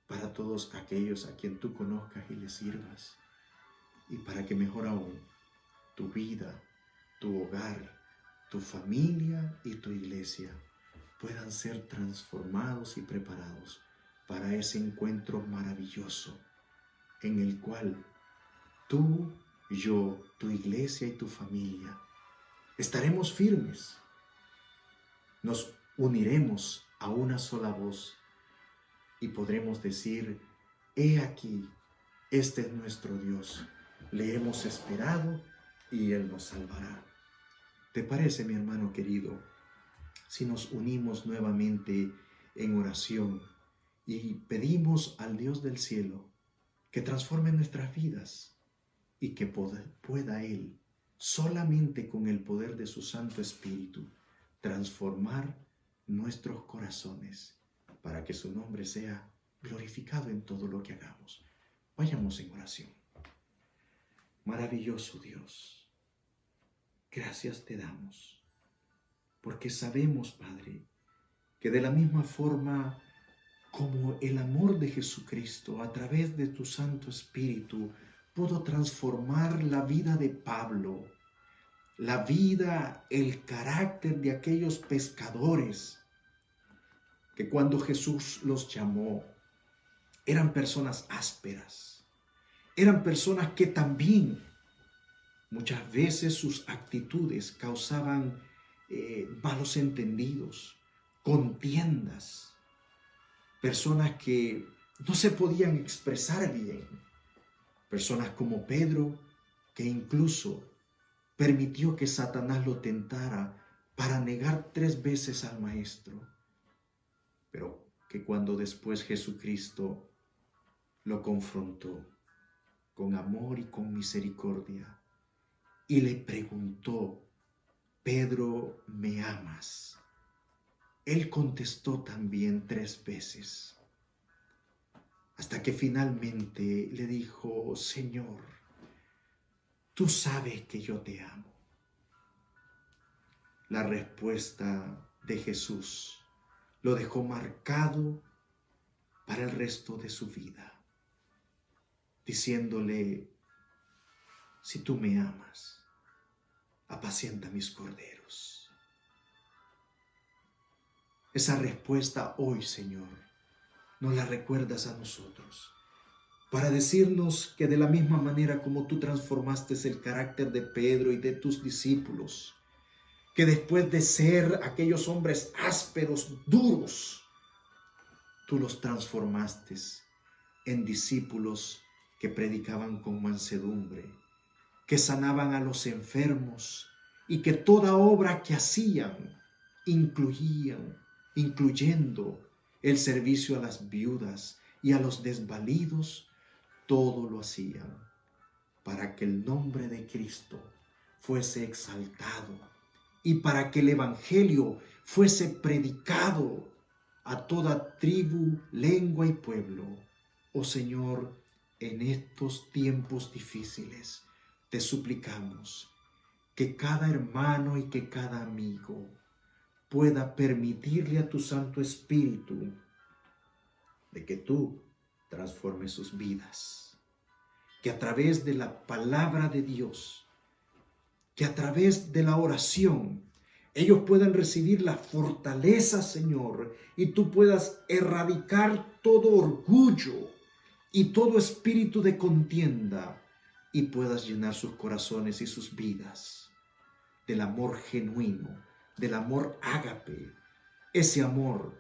para todos aquellos a quien tú conozcas y les sirvas, y para que mejor aún tu vida, tu hogar, tu familia y tu iglesia puedan ser transformados y preparados para ese encuentro maravilloso en el cual tú, yo, tu iglesia y tu familia estaremos firmes. Nos uniremos a una sola voz y podremos decir: he aquí, este es nuestro Dios, le hemos esperado y Él nos salvará. ¿Te parece, mi hermano querido, si nos unimos nuevamente en oración y pedimos al Dios del cielo que transforme nuestras vidas y que pueda Él, solamente con el poder de su Santo Espíritu, transformar nuestros corazones para que su nombre sea glorificado en todo lo que hagamos? Vayamos en oración. Maravilloso Dios, gracias te damos, porque sabemos, Padre, que de la misma forma como el amor de Jesucristo a través de tu Santo Espíritu pudo transformar la vida de Pablo, la vida, el carácter de aquellos pescadores que cuando Jesús los llamó eran personas ásperas, eran personas que también muchas veces sus actitudes causaban malos entendidos, contiendas, personas que no se podían expresar bien, personas como Pedro, que incluso permitió que Satanás lo tentara para negar 3 veces al Maestro, pero que cuando después Jesucristo lo confrontó con amor y con misericordia y le preguntó: Pedro, ¿me amas? Él contestó también 3 veces, hasta que finalmente le dijo: Señor, tú sabes que yo te amo. La respuesta de Jesús lo dejó marcado para el resto de su vida, diciéndole: si tú me amas, apacienta mis corderos. Esa respuesta hoy, Señor, nos la recuerdas a nosotros, para decirnos que de la misma manera como tú transformaste el carácter de Pedro y de tus discípulos, que después de ser aquellos hombres ásperos, duros, tú los transformaste en discípulos que predicaban con mansedumbre, que sanaban a los enfermos y que toda obra que hacían incluyendo el servicio a las viudas y a los desvalidos, todo lo hacían para que el nombre de Cristo fuese exaltado y para que el Evangelio fuese predicado a toda tribu, lengua y pueblo. Oh Señor, en estos tiempos difíciles te suplicamos que cada hermano y que cada amigo pueda permitirle a tu Santo Espíritu de que tú transformes sus vidas, que a través de la palabra de Dios, que a través de la oración, ellos puedan recibir la fortaleza, Señor, y tú puedas erradicar todo orgullo y todo espíritu de contienda, y puedas llenar sus corazones y sus vidas del amor genuino, del amor ágape, ese amor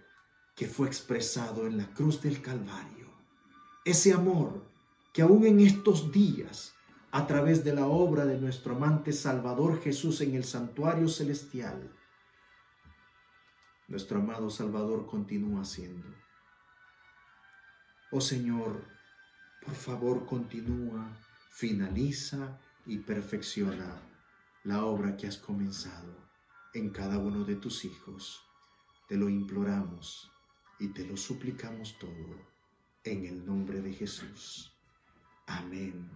que fue expresado en la cruz del Calvario, ese amor que aún en estos días, a través de la obra de nuestro amante Salvador Jesús en el santuario celestial, nuestro amado Salvador continúa haciendo. Oh Señor, por favor continúa, finaliza y perfecciona la obra que has comenzado en cada uno de tus hijos. Te lo imploramos y te lo suplicamos todo en el nombre de Jesús. Amén.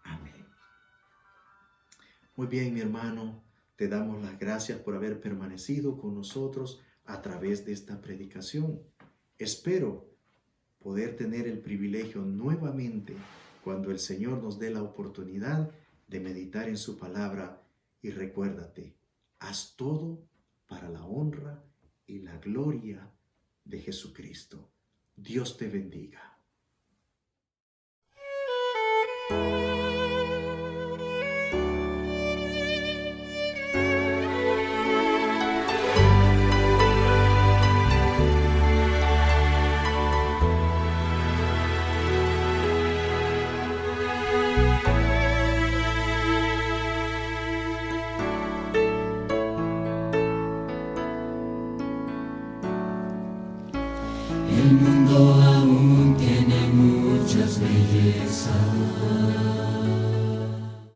Amén. Muy bien, mi hermano, te damos las gracias por haber permanecido con nosotros a través de esta predicación. Espero poder tener el privilegio nuevamente cuando el Señor nos dé la oportunidad de meditar en su palabra. Y recuérdate, haz todo para la honra y la gloria de Jesucristo. Dios te bendiga. El mundo